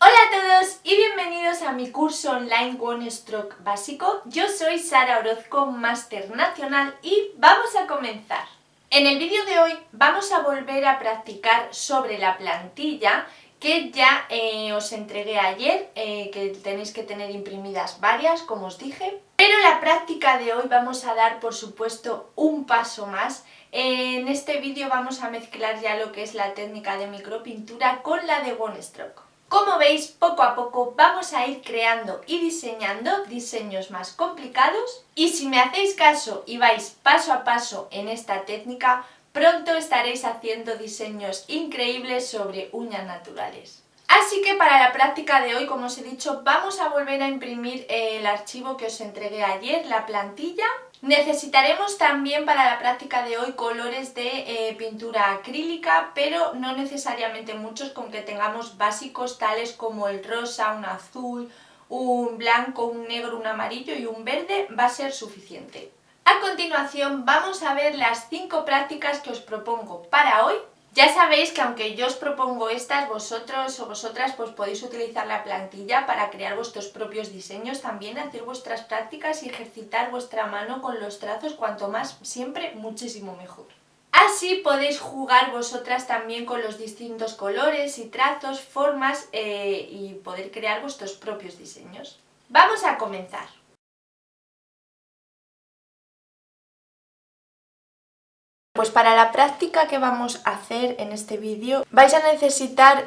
Hola a todos y bienvenidos a mi curso online One Stroke básico. Yo soy Sara Orozco, máster nacional, y vamos a comenzar. En el vídeo de hoy vamos a volver a practicar sobre la plantilla que ya os entregué ayer, que tenéis que tener imprimidas varias, como os dije. Pero en la práctica de hoy vamos a dar, por supuesto, un paso más. En este vídeo vamos a mezclar ya lo que es la técnica de micropintura con la de One Stroke. Como veis, poco a poco vamos a ir creando y diseñando diseños más complicados, y si me hacéis caso y vais paso a paso en esta técnica, pronto estaréis haciendo diseños increíbles sobre uñas naturales. Así que para la práctica de hoy, como os he dicho, vamos a volver a imprimir el archivo que os entregué ayer, la plantilla. Necesitaremos también para la práctica de hoy colores de pintura acrílica, pero no necesariamente muchos, con que tengamos básicos tales como el rosa, un azul, un blanco, un negro, un amarillo y un verde va a ser suficiente. A continuación vamos a ver las 5 prácticas que os propongo para hoy. Ya sabéis que aunque yo os propongo estas, vosotros o vosotras pues podéis utilizar la plantilla para crear vuestros propios diseños, también hacer vuestras prácticas y ejercitar vuestra mano con los trazos, cuanto más siempre muchísimo mejor. Así podéis jugar vosotras también con los distintos colores y trazos, formas y poder crear vuestros propios diseños. Vamos a comenzar. Pues para la práctica que vamos a hacer en este vídeo vais a necesitar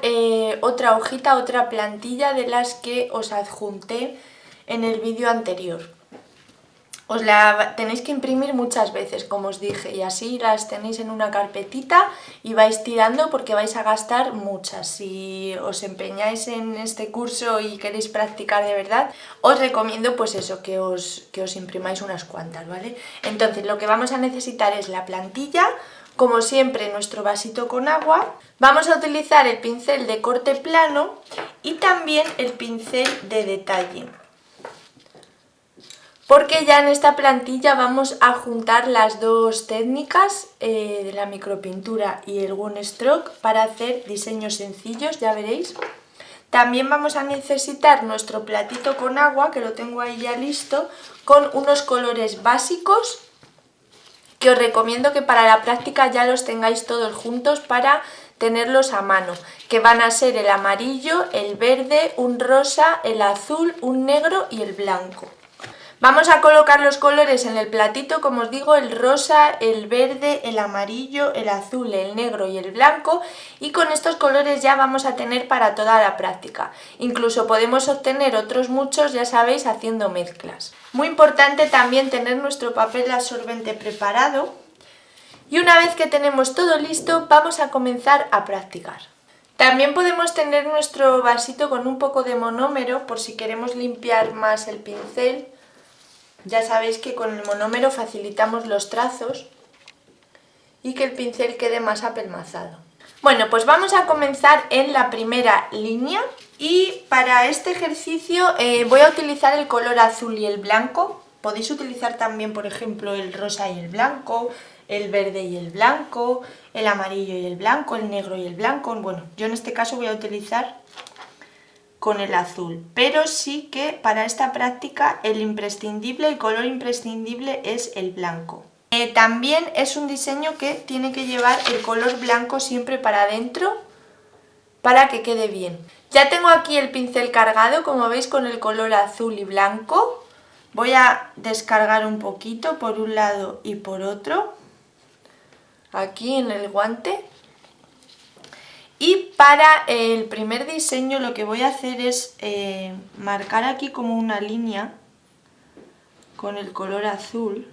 otra hojita, otra plantilla de las que os adjunté en el vídeo anterior. Os la tenéis que imprimir muchas veces, como os dije, y así las tenéis en una carpetita y vais tirando porque vais a gastar muchas. Si os empeñáis en este curso y queréis practicar de verdad, os recomiendo pues eso, que os imprimáis unas cuantas, ¿vale? Entonces lo que vamos a necesitar es la plantilla, como siempre nuestro vasito con agua. Vamos a utilizar el pincel de corte plano y también el pincel de detalle, porque ya en esta plantilla vamos a juntar las dos técnicas de la micropintura y el One Stroke para hacer diseños sencillos, ya veréis. También vamos a necesitar nuestro platito con agua, que lo tengo ahí ya listo, con unos colores básicos que os recomiendo que para la práctica ya los tengáis todos juntos para tenerlos a mano, que van a ser el amarillo, el verde, un rosa, el azul, un negro y el blanco. Vamos a colocar los colores en el platito, como os digo, el rosa, el verde, el amarillo, el azul, el negro y el blanco, y con estos colores ya vamos a tener para toda la práctica. Incluso podemos obtener otros muchos, ya sabéis, haciendo mezclas. Muy importante también tener nuestro papel absorbente preparado, y una vez que tenemos todo listo vamos a comenzar a practicar. También podemos tener nuestro vasito con un poco de monómero por si queremos limpiar más el pincel. Ya sabéis que con el monómero facilitamos los trazos y que el pincel quede más apelmazado. Bueno, pues vamos a comenzar en la primera línea, y para este ejercicio voy a utilizar el color azul y el blanco. Podéis utilizar también, por ejemplo, el rosa y el blanco, el verde y el blanco, el amarillo y el blanco, el negro y el blanco. Bueno, yo en este caso voy a utilizar con el azul, pero sí que para esta práctica el color imprescindible es el blanco. También es un diseño que tiene que llevar el color blanco siempre para adentro para que quede bien. Ya tengo aquí el pincel cargado, como veis, con el color azul y blanco. Voy a descargar un poquito por un lado y por otro, aquí en el guante. Y para el primer diseño lo que voy a hacer es marcar aquí como una línea con el color azul.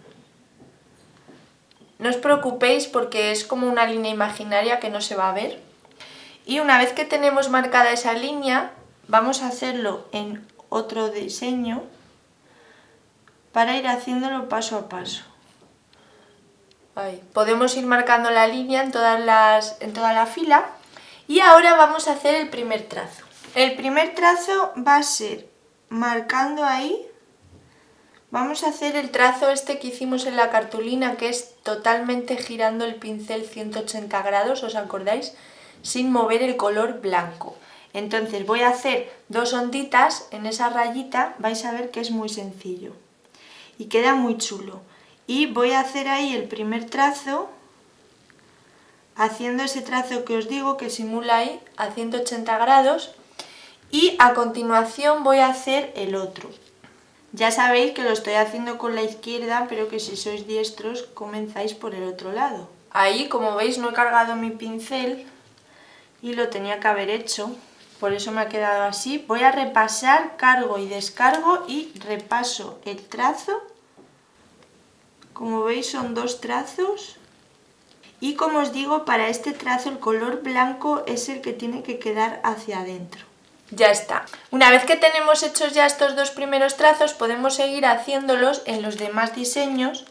No os preocupéis porque es como una línea imaginaria que no se va a ver. Y una vez que tenemos marcada esa línea, vamos a hacerlo en otro diseño para ir haciéndolo paso a paso. Ahí. Podemos ir marcando la línea en toda la fila. Y ahora vamos a hacer el primer trazo. El primer trazo va a ser marcando ahí. Vamos a hacer el trazo este que hicimos en la cartulina, que es totalmente girando el pincel 180 grados, ¿os acordáis? Sin mover el color blanco. Entonces voy a hacer 2 onditas en esa rayita, vais a ver que es muy sencillo y queda muy chulo. Y voy a hacer ahí el primer trazo, haciendo ese trazo que os digo que simula ahí a 180 grados, y a continuación voy a hacer el otro. Ya sabéis que lo estoy haciendo con la izquierda, pero que si sois diestros comenzáis por el otro lado. Ahí, como veis, no he cargado mi pincel y lo tenía que haber hecho, por eso me ha quedado así. Voy a repasar, cargo y descargo y repaso el trazo. Como veis son 2 trazos. Y como os digo, para este trazo el color blanco es el que tiene que quedar hacia adentro. Ya está. Una vez que tenemos hechos ya estos 2 primeros trazos, podemos seguir haciéndolos en los demás diseños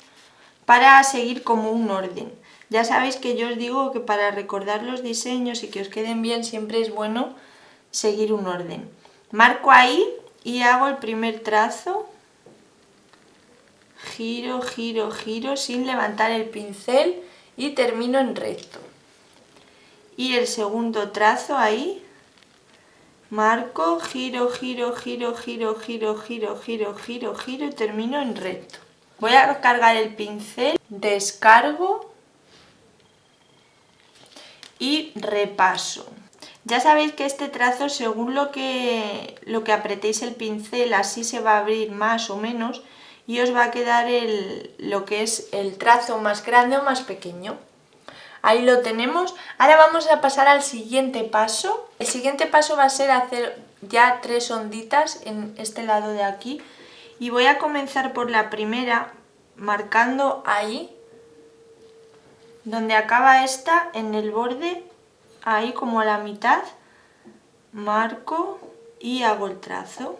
para seguir como un orden. Ya sabéis que yo os digo que para recordar los diseños y que os queden bien siempre es bueno seguir un orden. Marco ahí y hago el primer trazo. Giro, giro, giro sin levantar el pincel y termino en recto. Y el segundo trazo ahí. Marco, giro, giro, giro, giro, giro, giro, giro, giro, giro y termino en recto. Voy a cargar el pincel, descargo y repaso. Ya sabéis que este trazo, según lo que apretéis el pincel, así se va a abrir más o menos y os va a quedar lo que es el trazo más grande o más pequeño. Ahí lo tenemos. Ahora vamos a pasar al siguiente paso. El siguiente paso va a ser hacer ya 3 onditas en este lado de aquí. Y voy a comenzar por la primera, marcando ahí, donde acaba esta, en el borde, ahí como a la mitad. Marco y hago el trazo.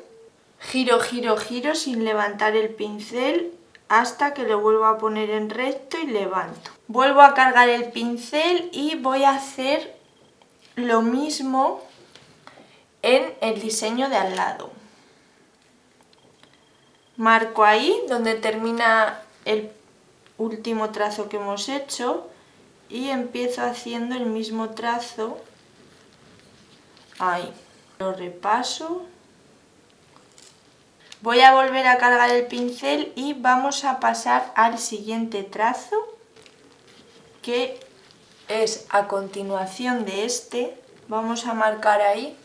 Giro, giro, giro sin levantar el pincel hasta que lo vuelvo a poner en recto y levanto. Vuelvo a cargar el pincel y voy a hacer lo mismo en el diseño de al lado. Marco ahí donde termina el último trazo que hemos hecho y empiezo haciendo el mismo trazo ahí. Lo repaso. Voy a volver a cargar el pincel y vamos a pasar al siguiente trazo, que es a continuación de este. Vamos a marcar ahí,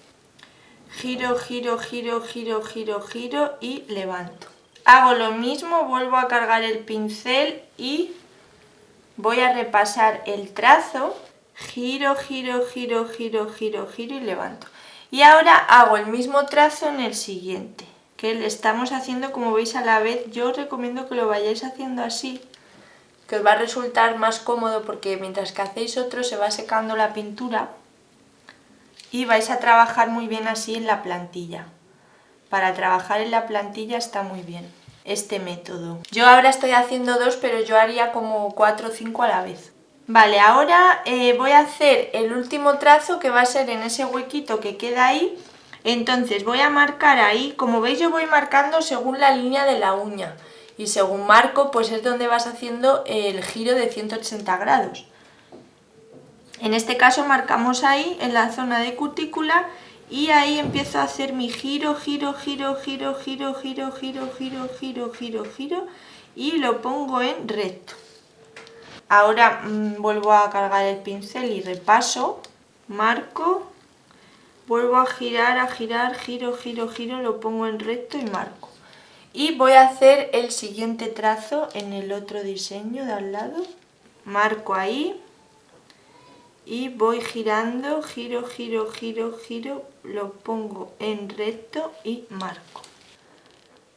giro, giro, giro, giro, giro, giro y levanto. Hago lo mismo, vuelvo a cargar el pincel y voy a repasar el trazo, giro, giro, giro, giro, giro, giro y levanto. Y ahora hago el mismo trazo en el siguiente, que le estamos haciendo, como veis, a la vez. Yo os recomiendo que lo vayáis haciendo así, que os va a resultar más cómodo porque mientras que hacéis otro se va secando la pintura y vais a trabajar muy bien así en la plantilla. Para trabajar en la plantilla está muy bien este método. Yo ahora estoy haciendo 2, pero yo haría como 4 o 5 a la vez. Vale, ahora voy a hacer el último trazo, que va a ser en ese huequito que queda ahí. Entonces voy a marcar ahí, como veis yo voy marcando según la línea de la uña. Y según marco, pues es donde vas haciendo el giro de 180 grados. En este caso marcamos ahí en la zona de cutícula y ahí empiezo a hacer mi giro, giro, giro, giro, giro, giro, giro, giro, giro, giro, giro y lo pongo en recto. Ahora vuelvo a cargar el pincel y repaso, marco, vuelvo a girar, giro, giro, giro, lo pongo en recto y marco. Y voy a hacer el siguiente trazo en el otro diseño de al lado. Marco ahí y voy girando, giro, giro, giro, giro, lo pongo en recto y marco.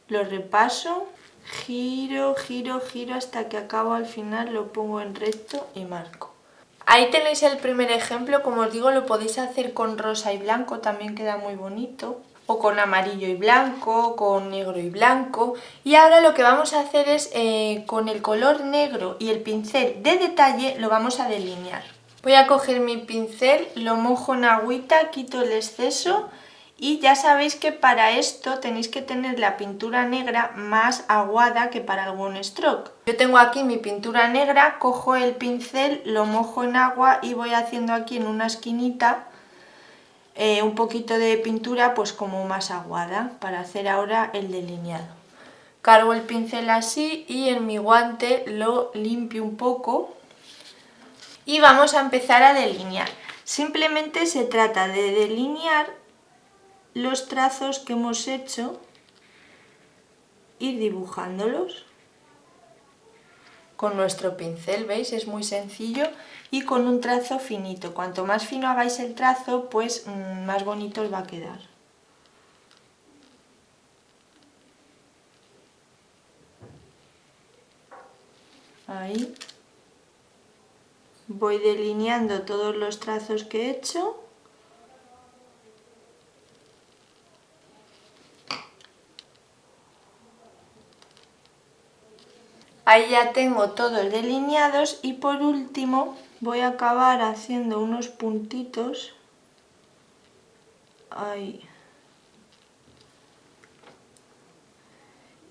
Lo repaso, giro, giro, giro hasta que acabo al final, lo pongo en recto y marco. Ahí tenéis el primer ejemplo. Como os digo, lo podéis hacer con rosa y blanco, también queda muy bonito. O con amarillo y blanco, con negro y blanco. Y ahora lo que vamos a hacer es, con el color negro y el pincel de detalle, lo vamos a delinear. Voy a coger mi pincel, lo mojo en agüita, quito el exceso. Y ya sabéis que para esto tenéis que tener la pintura negra más aguada que para algún stroke. Yo tengo aquí mi pintura negra, cojo el pincel, lo mojo en agua y voy haciendo aquí en una esquinita un poquito de pintura pues como más aguada para hacer ahora el delineado. Cargo el pincel así y en mi guante lo limpio un poco y vamos a empezar a delinear. Simplemente se trata de delinear los trazos que hemos hecho, ir dibujándolos con nuestro pincel, ¿veis? Es muy sencillo y con un trazo finito. Cuanto más fino hagáis el trazo, pues más bonito os va a quedar. Ahí. Voy delineando todos los trazos que he hecho. Ahí ya tengo todos delineados y por último voy a acabar haciendo unos puntitos ahí.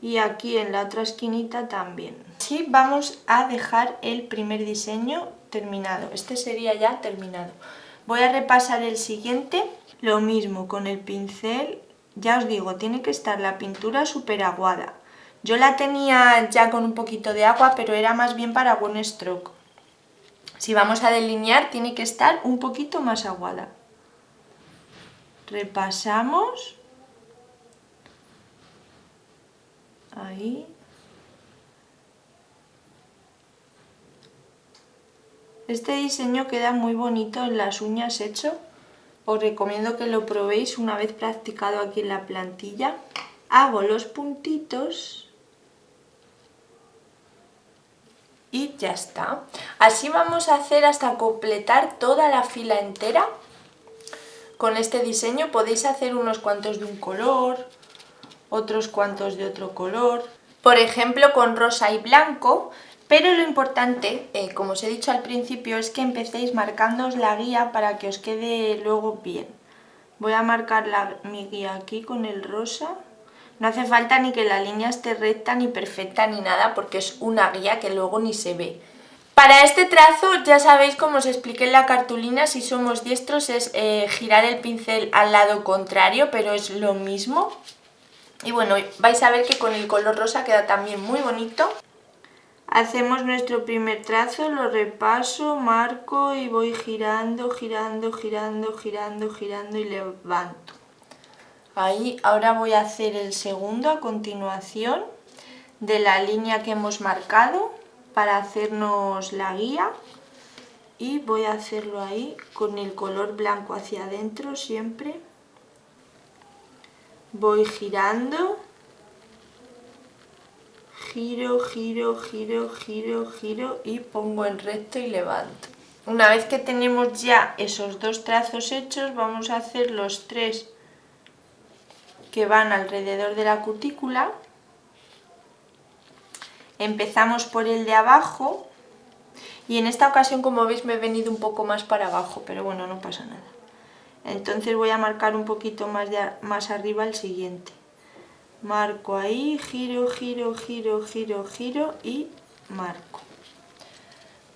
Y aquí en la otra esquinita también. Así vamos a dejar el primer diseño terminado. Este sería ya terminado. Voy a repasar el siguiente. Lo mismo con el pincel. Ya os digo, tiene que estar la pintura súper aguada. Yo la tenía ya con un poquito de agua, pero era más bien para one stroke. Si vamos a delinear, tiene que estar un poquito más aguada. Repasamos. Ahí. Este diseño queda muy bonito en las uñas hecho. Os recomiendo que lo probéis una vez practicado aquí en la plantilla. Hago los puntitos. Y ya está. Así vamos a hacer hasta completar toda la fila entera. Con este diseño podéis hacer unos cuantos de un color, otros cuantos de otro color. Por ejemplo con rosa y blanco. Pero lo importante, como os he dicho al principio, es que empecéis marcándoos la guía para que os quede luego bien. Voy a marcar mi guía aquí con el rosa. No hace falta ni que la línea esté recta ni perfecta ni nada porque es una guía que luego ni se ve. Para este trazo ya sabéis, como os expliqué en la cartulina, si somos diestros es girar el pincel al lado contrario, pero es lo mismo. Y bueno, vais a ver que con el color rosa queda también muy bonito. Hacemos nuestro primer trazo, lo repaso, marco y voy girando, girando, girando, girando, girando y levanto. Ahí, ahora voy a hacer el segundo a continuación de la línea que hemos marcado para hacernos la guía y voy a hacerlo ahí con el color blanco hacia adentro siempre. Voy girando, giro, giro, giro, giro, giro y pongo en recto y levanto. Una vez que tenemos ya esos dos trazos hechos, vamos a hacer los tres que van alrededor de la cutícula. Empezamos por el de abajo y en esta ocasión, como veis, me he venido un poco más para abajo, pero bueno, no pasa nada. Entonces voy a marcar un poquito más arriba el siguiente. Marco ahí, giro, giro, giro, giro, giro y marco.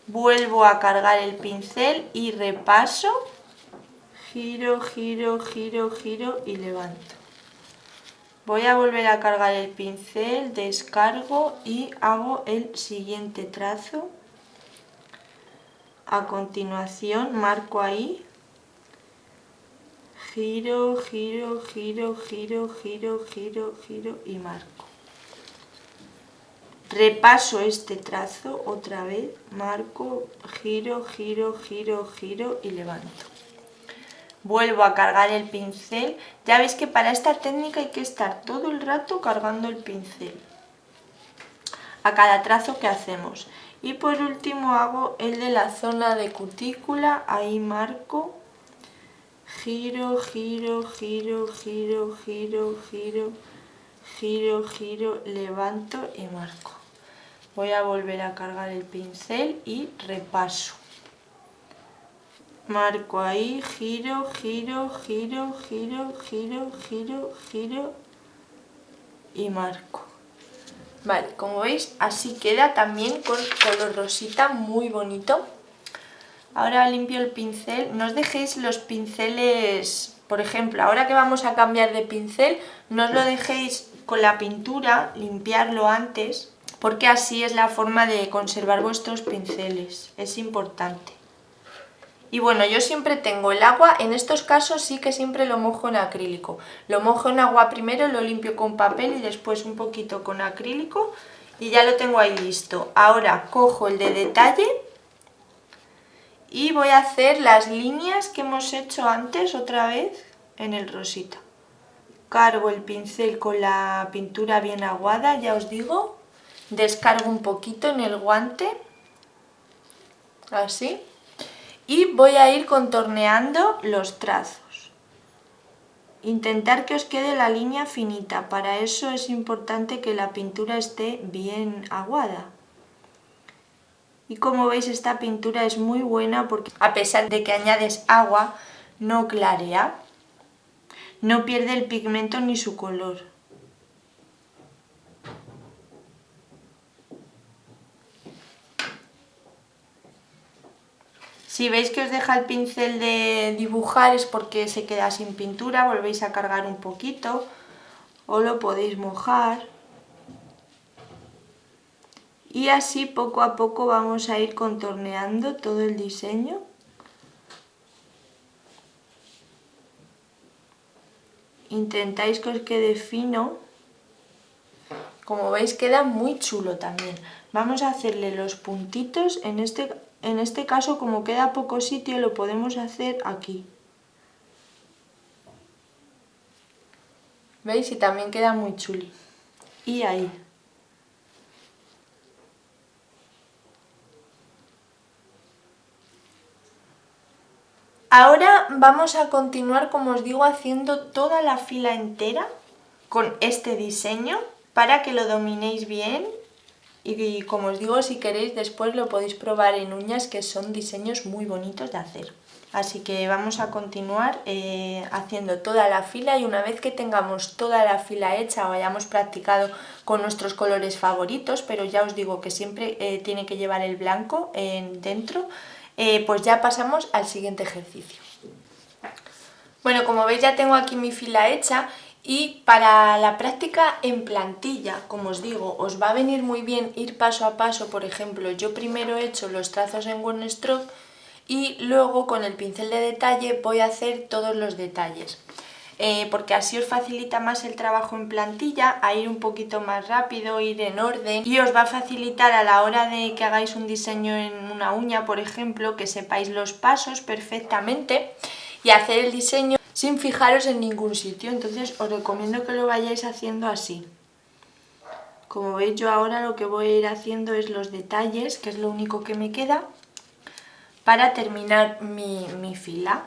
Vuelvo a cargar el pincel y repaso, giro, giro, giro, giro y levanto. Voy a volver a cargar el pincel, descargo y hago el siguiente trazo. A continuación marco ahí, giro, giro, giro, giro, giro, giro, giro y marco. Repaso este trazo otra vez, marco, giro, giro, giro, giro y levanto. Vuelvo a cargar el pincel. Ya veis que para esta técnica hay que estar todo el rato cargando el pincel a cada trazo que hacemos. Y por último hago el de la zona de cutícula, ahí marco, giro, giro, giro, giro, giro, giro, giro, giro, levanto y marco. Voy a volver a cargar el pincel y repaso. Marco ahí, giro, giro, giro, giro, giro, giro, giro y marco. Vale, como veis, así queda también con color rosita, muy bonito. Ahora limpio el pincel. No os dejéis los pinceles Por ejemplo, ahora que vamos a cambiar de pincel, no os lo dejéis con la pintura, limpiarlo antes, porque así es la forma de conservar vuestros pinceles, es importante. Y bueno, yo siempre tengo el agua, en estos casos sí que siempre lo mojo en acrílico. Lo mojo en agua primero, lo limpio con papel y después un poquito con acrílico y ya lo tengo ahí listo. Ahora cojo el de detalle y voy a hacer las líneas que hemos hecho antes otra vez en el rosita. Cargo el pincel con la pintura bien aguada, ya os digo. Descargo un poquito en el guante, así. Y voy a ir contorneando los trazos. Intentar que os quede la línea finita, para eso es importante que la pintura esté bien aguada. Y como veis, esta pintura es muy buena porque a pesar de que añades agua, no clarea, no pierde el pigmento ni su color. Si veis que os deja el pincel de dibujar es porque se queda sin pintura, volvéis a cargar un poquito o lo podéis mojar. Y así poco a poco vamos a ir contorneando todo el diseño. Intentáis que os quede fino. Como veis queda muy chulo también. Vamos a hacerle los puntitos, en este caso como queda poco sitio lo podemos hacer aquí. ¿Veis? Y también queda muy chuli. Y ahí. Ahora vamos a continuar, como os digo, haciendo toda la fila entera con este diseño para que lo dominéis bien y como os digo, si queréis después lo podéis probar en uñas, que son diseños muy bonitos de hacer. Así que vamos a continuar haciendo toda la fila y una vez que tengamos toda la fila hecha o hayamos practicado con nuestros colores favoritos, pero ya os digo que siempre tiene que llevar el blanco dentro, pues ya pasamos al siguiente ejercicio. Bueno, como veis ya tengo aquí mi fila hecha y para la práctica en plantilla, como os digo, os va a venir muy bien ir paso a paso. Por ejemplo, yo primero he hecho los trazos en One Stroke y luego con el pincel de detalle voy a hacer todos los detalles. Porque así os facilita más el trabajo en plantilla, a ir un poquito más rápido, ir en orden y os va a facilitar a la hora de que hagáis un diseño en una uña, por ejemplo, que sepáis los pasos perfectamente y hacer el diseño sin fijaros en ningún sitio. Entonces os recomiendo que lo vayáis haciendo así. Como veis, yo ahora lo que voy a ir haciendo es los detalles, que es lo único que me queda para terminar mi fila.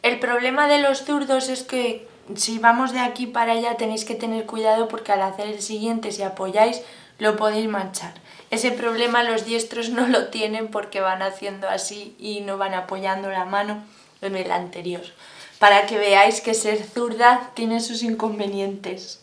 El problema de los zurdos es que si vamos de aquí para allá tenéis que tener cuidado porque al hacer el siguiente, si apoyáis, lo podéis manchar. Ese problema los diestros no lo tienen porque van haciendo así y no van apoyando la mano en el anterior. Para que veáis que ser zurda tiene sus inconvenientes.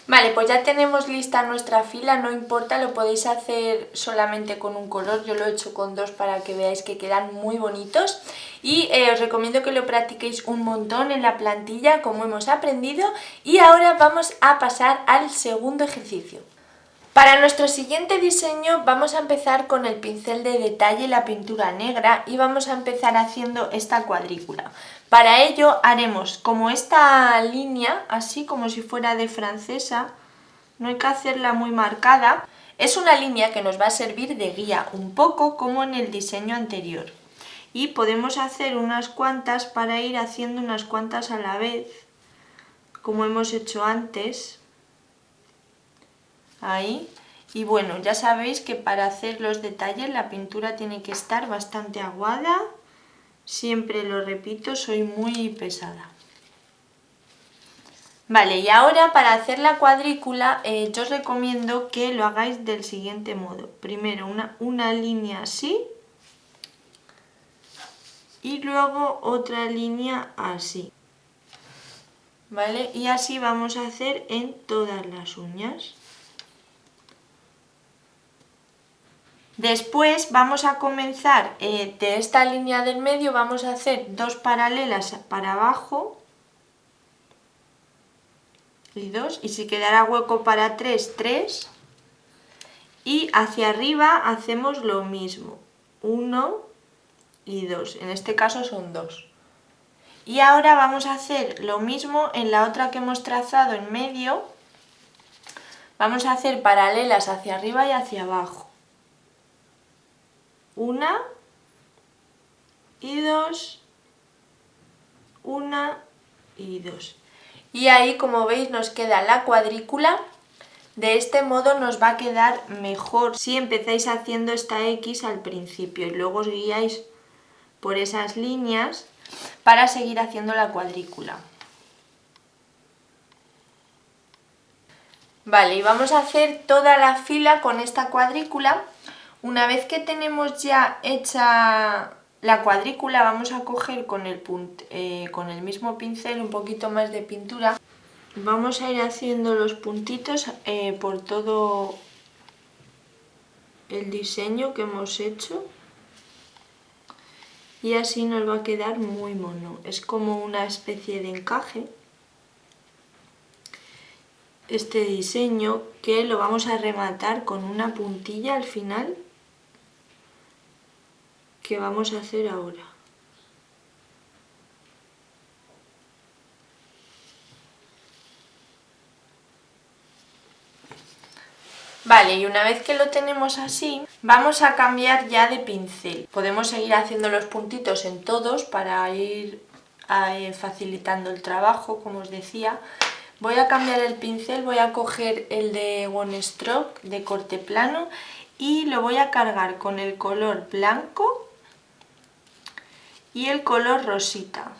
Vale, pues ya tenemos lista nuestra fila, no importa, lo podéis hacer solamente con un color, yo lo he hecho con dos para que veáis que quedan muy bonitos y os recomiendo que lo practiquéis un montón en la plantilla como hemos aprendido y ahora vamos a pasar al segundo ejercicio. Para nuestro siguiente diseño vamos a empezar con el pincel de detalle, la pintura negra y vamos a empezar haciendo esta cuadrícula. Para ello haremos como esta línea, así como si fuera de francesa, no hay que hacerla muy marcada. Es una línea que nos va a servir de guía, un poco como en el diseño anterior. Y podemos hacer unas cuantas para ir haciendo unas cuantas a la vez, como hemos hecho antes. Ahí. Y bueno, ya sabéis que para hacer los detalles la pintura tiene que estar bastante aguada. Siempre lo repito, soy muy pesada. Vale, y ahora para hacer la cuadrícula yo os recomiendo que lo hagáis del siguiente modo. Primero una línea así y luego otra línea así. ¿Vale? Y así vamos a hacer en todas las uñas. Después vamos a comenzar de esta línea del medio, vamos a hacer 2 paralelas para abajo y 2, y si quedara hueco para 3, 3, y hacia arriba hacemos lo mismo, 1 y 2, en este caso son 2. Y ahora vamos a hacer lo mismo en la otra que hemos trazado en medio, vamos a hacer paralelas hacia arriba y hacia abajo. 1 y 2, 1 y 2. Y ahí, como veis, nos queda la cuadrícula. De este modo nos va a quedar mejor si empezáis haciendo esta X al principio y luego os guiáis por esas líneas para seguir haciendo la cuadrícula. Vale, y vamos a hacer toda la fila con esta cuadrícula. Una vez que tenemos ya hecha la cuadrícula, vamos a coger con el mismo pincel un poquito más de pintura. Vamos a ir haciendo los puntitos por todo el diseño que hemos hecho. Y así nos va a quedar muy mono. Es como una especie de encaje. Este diseño que lo vamos a rematar con una puntilla al final que vamos a hacer ahora. Vale, y una vez que lo tenemos así, vamos a cambiar ya de pincel. Podemos seguir haciendo los puntitos en todos para ir facilitando el trabajo, como os decía. Voy a cambiar el pincel, voy a coger el de One Stroke de corte plano y lo voy a cargar con el color blanco y el color rosita.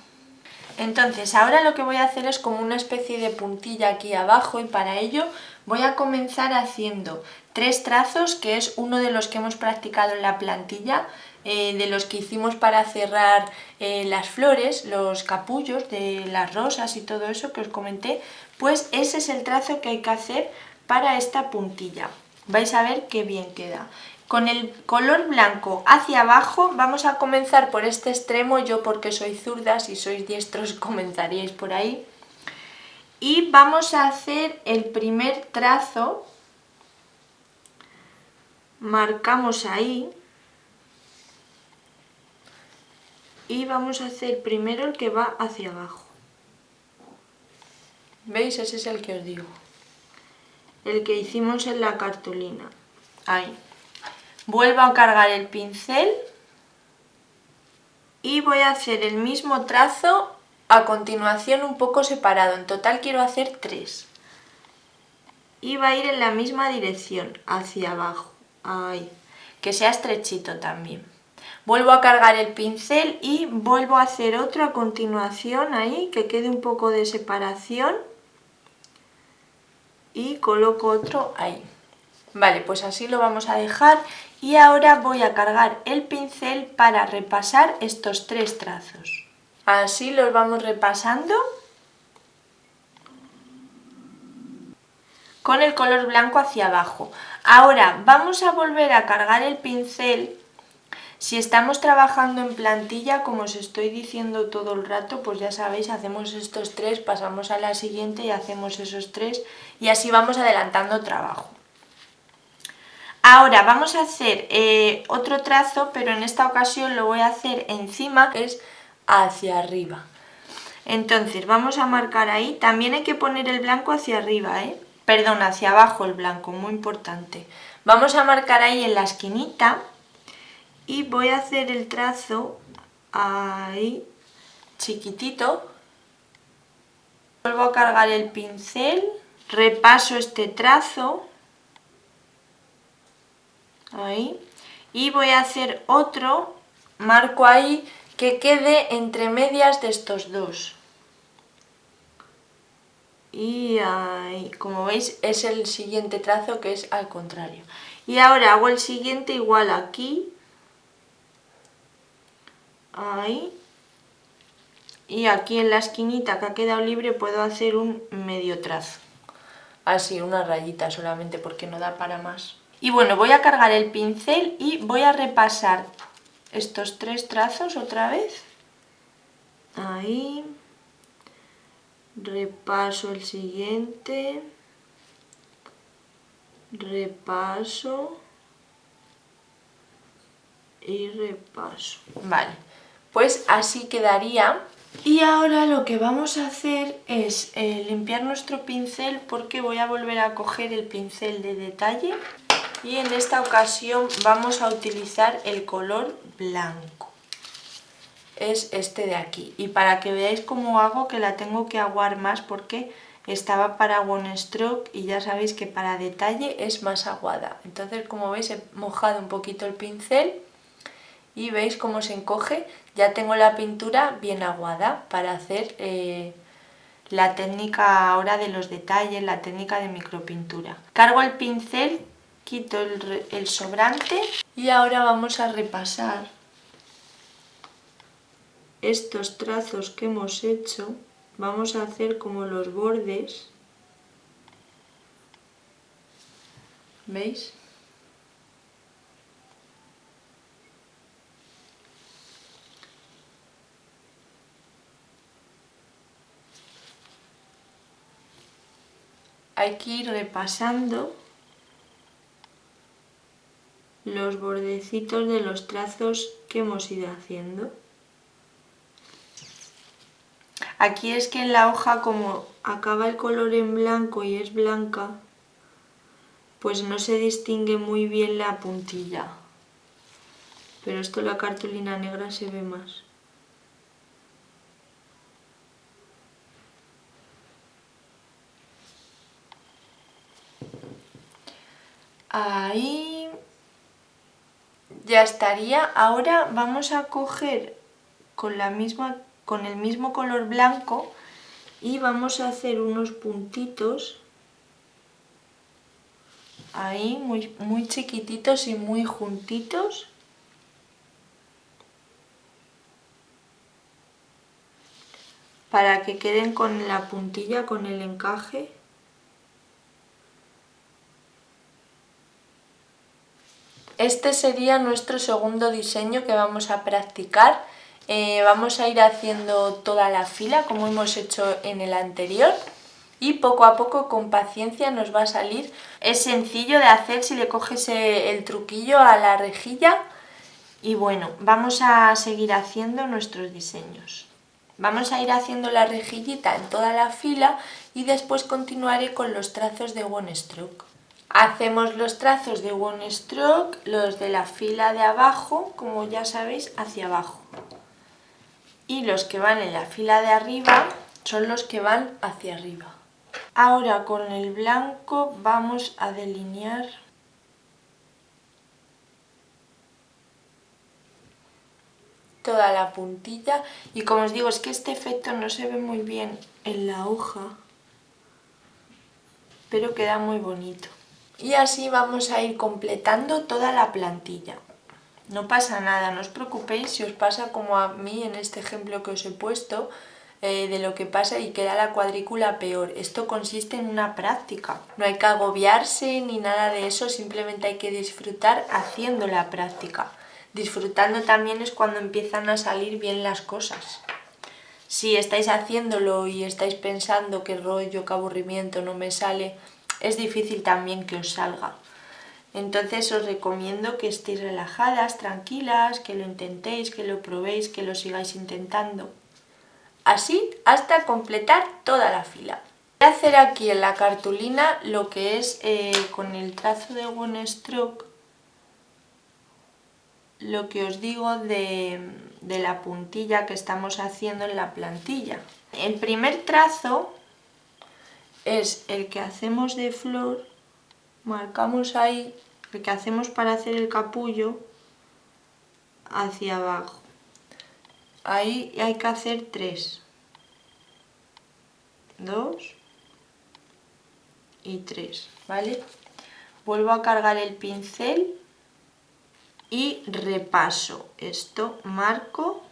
Entonces ahora lo que voy a hacer es como una especie de puntilla aquí abajo y para ello voy a comenzar haciendo 3 trazos, que es uno de los que hemos practicado en la plantilla, de los que hicimos para cerrar las flores, los capullos de las rosas y todo eso que os comenté, pues ese es el trazo que hay que hacer para esta puntilla. Vais a ver qué bien queda. Con el color blanco hacia abajo vamos a comenzar por este extremo, yo porque soy zurda, si sois diestros comenzaríais por ahí. Y vamos a hacer el primer trazo, marcamos ahí y vamos a hacer primero el que va hacia abajo. ¿Veis? Ese es el que os digo, el que hicimos en la cartulina. Ahí. Vuelvo a cargar el pincel y voy a hacer el mismo trazo a continuación un poco separado. En total quiero hacer 3. Y va a ir en la misma dirección, hacia abajo. Ahí. Que sea estrechito también. Vuelvo a cargar el pincel y vuelvo a hacer otro a continuación ahí, que quede un poco de separación. Y coloco otro ahí. Vale, pues así lo vamos a dejar y ahora voy a cargar el pincel para repasar estos 3 trazos. Así los vamos repasando con el color blanco hacia abajo. Ahora vamos a volver a cargar el pincel. Si estamos trabajando en plantilla, como os estoy diciendo todo el rato, pues ya sabéis, hacemos estos 3, pasamos a la siguiente y hacemos esos 3 y así vamos adelantando trabajo. Ahora vamos a hacer otro trazo, pero en esta ocasión lo voy a hacer encima, es hacia arriba. Entonces vamos a marcar ahí, también hay que poner el blanco hacia arriba, perdón, hacia abajo el blanco, muy importante. Vamos a marcar ahí en la esquinita y voy a hacer el trazo ahí, chiquitito. Vuelvo a cargar el pincel, repaso este trazo. Ahí, y voy a hacer otro, marco ahí, que quede entre medias de estos dos. Y ahí, como veis, es el siguiente trazo que es al contrario. Y ahora hago el siguiente igual aquí, ahí, y aquí en la esquinita que ha quedado libre puedo hacer un medio trazo. Así, una rayita solamente porque no da para más. Y bueno, voy a cargar el pincel y voy a repasar estos 3 trazos otra vez. Ahí. Repaso el siguiente. Repaso. Y repaso. Vale, pues así quedaría. Y ahora lo que vamos a hacer es limpiar nuestro pincel porque voy a volver a coger el pincel de detalle y en esta ocasión vamos a utilizar el color blanco. Es este de aquí. Y para que veáis cómo hago, que la tengo que aguar más porque estaba para One Stroke y ya sabéis que para detalle es más aguada. Entonces, como veis, he mojado un poquito el pincel y veis cómo se encoge. Ya tengo la pintura bien aguada para hacer la técnica ahora de los detalles, la técnica de micropintura. Cargo el pincel, quito el sobrante y ahora vamos a repasar estos trazos que hemos hecho. Vamos a hacer como los bordes, ¿veis? Hay que ir repasando los bordecitos de los trazos que hemos ido haciendo. Aquí es que en la hoja, como acaba el color en blanco y es blanca, pues no se distingue muy bien la puntilla. Pero esto en la cartulina negra se ve más. Ahí ya estaría. Ahora vamos a coger con el mismo color blanco y vamos a hacer unos puntitos ahí muy chiquititos y muy juntitos. Para que queden con la puntilla, con el encaje. Este sería nuestro segundo diseño que vamos a practicar. Vamos a ir haciendo toda la fila como hemos hecho en el anterior y poco a poco, con paciencia, nos va a salir. Es sencillo de hacer si le coges el truquillo a la rejilla. Y bueno, vamos a seguir haciendo nuestros diseños. Vamos a ir haciendo la rejillita en toda la fila y después continuaré con los trazos de One Stroke. Hacemos los trazos de One Stroke, los de la fila de abajo, como ya sabéis, hacia abajo. Y los que van en la fila de arriba son los que van hacia arriba. Ahora con el blanco vamos a delinear toda la puntilla y como os digo, es que este efecto no se ve muy bien en la hoja, pero queda muy bonito. Y así vamos a ir completando toda la plantilla. No pasa nada, no os preocupéis si os pasa como a mí en este ejemplo que os he puesto, de lo que pasa y queda la cuadrícula peor. Esto consiste en una práctica. No hay que agobiarse ni nada de eso, simplemente hay que disfrutar haciendo la práctica. Disfrutando también es cuando empiezan a salir bien las cosas. Si estáis haciéndolo y estáis pensando qué rollo, qué aburrimiento, no me sale, es difícil también que os salga. Entonces os recomiendo que estéis relajadas, tranquilas, que lo intentéis, que lo probéis, que lo sigáis intentando. Así hasta completar toda la fila. Voy a hacer aquí en la cartulina lo que es con el trazo de One Stroke, lo que os digo de la puntilla que estamos haciendo en la plantilla. El primer trazo es el que hacemos de flor, marcamos ahí, el que hacemos para hacer el capullo hacia abajo. Ahí hay que hacer 3. 2, y 3, ¿vale? Vuelvo a cargar el pincel y repaso esto, marco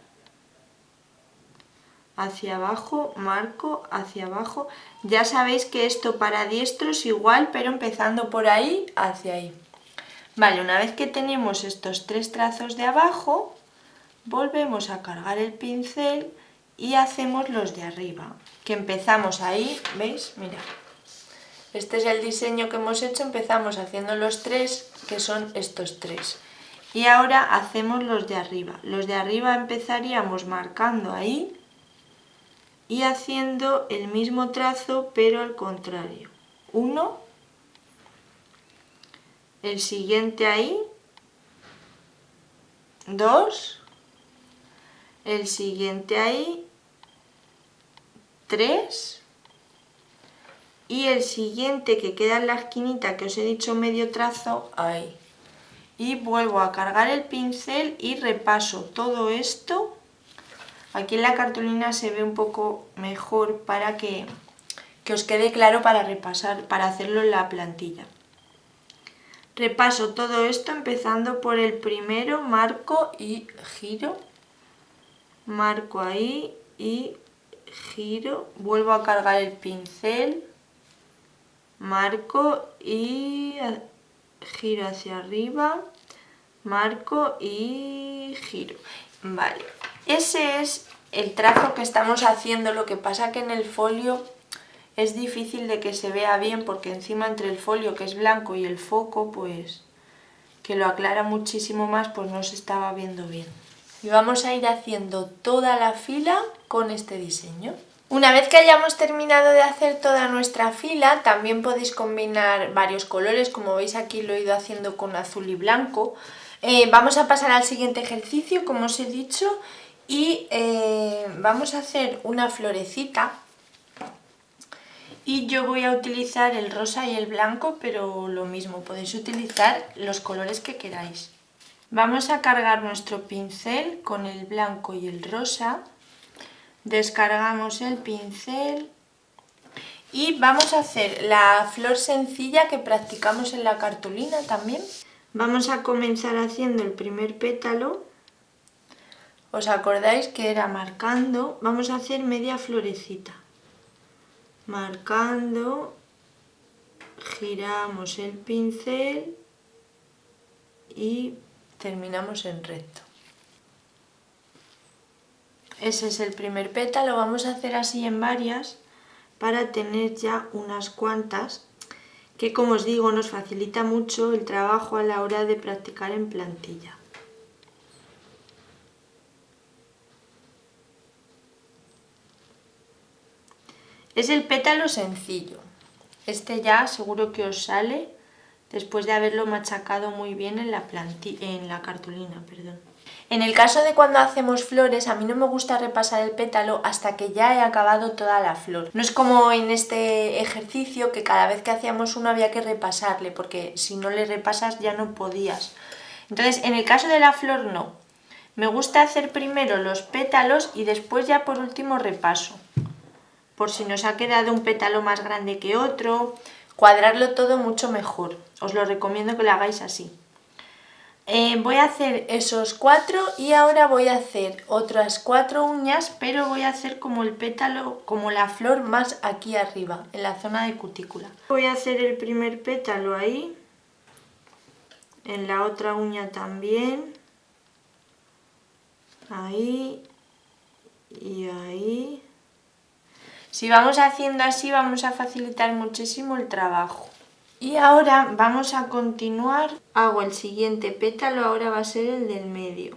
hacia abajo, marco hacia abajo. Ya sabéis que esto para diestros igual, pero empezando por ahí hacia ahí. Vale, una vez que tenemos estos 3 trazos de abajo, volvemos a cargar el pincel y hacemos los de arriba, que empezamos ahí, ¿veis? Mira, este es el diseño que hemos hecho, empezamos haciendo los 3, que son estos 3. Y ahora hacemos los de arriba. Los de arriba empezaríamos marcando ahí y haciendo el mismo trazo, pero al contrario. 1, el siguiente ahí, 2, el siguiente ahí, 3 y el siguiente que queda en la esquinita que os he dicho medio trazo ahí. Y vuelvo a cargar el pincel y repaso todo esto. Aquí en la cartulina se ve un poco mejor para que os quede claro para repasar, para hacerlo en la plantilla. Repaso todo esto empezando por el primero, marco y giro. Marco ahí y giro. Vuelvo a cargar el pincel. Marco y giro hacia arriba. Marco y giro. Vale, ese es el trazo que estamos haciendo. Lo que pasa que en el folio es difícil de que se vea bien porque encima entre el folio que es blanco y el foco, pues que lo aclara muchísimo más, pues no se estaba viendo bien. Y vamos a ir haciendo toda la fila con este diseño. Una vez que hayamos terminado de hacer toda nuestra fila, también podéis combinar varios colores, como veis aquí lo he ido haciendo con azul y blanco. Vamos a pasar al siguiente ejercicio, como os he dicho, y vamos a hacer una florecita. Y yo voy a utilizar el rosa y el blanco, pero lo mismo, podéis utilizar los colores que queráis. Vamos a cargar nuestro pincel con el blanco y el rosa. Descargamos el pincel y vamos a hacer la flor sencilla que practicamos en la cartulina también. Vamos a comenzar haciendo el primer pétalo. ¿Os acordáis que era marcando? Vamos a hacer media florecita. Marcando, giramos el pincel y terminamos en recto. Ese es el primer pétalo, vamos a hacer así en varias para tener ya unas cuantas, que como os digo nos facilita mucho el trabajo a la hora de practicar en plantilla. Es el pétalo sencillo, este ya seguro que os sale después de haberlo machacado muy bien en la cartulina, perdón. En el caso de cuando hacemos flores, a mí no me gusta repasar el pétalo hasta que ya he acabado toda la flor. No es como en este ejercicio que cada vez que hacíamos uno había que repasarle, porque si no le repasas ya no podías. Entonces, en el caso de la flor no. Me gusta hacer primero los pétalos y después ya por último repaso. Por si nos ha quedado un pétalo más grande que otro, cuadrarlo todo mucho mejor. Os lo recomiendo que lo hagáis así. Voy a hacer esos 4 y ahora voy a hacer otras 4 uñas, pero voy a hacer como el pétalo, como la flor más aquí arriba, en la zona de cutícula. Voy a hacer el primer pétalo ahí, en la otra uña también, ahí y ahí. Si vamos haciendo así vamos a facilitar muchísimo el trabajo. Y ahora vamos a continuar, hago el siguiente pétalo, ahora va a ser el del medio.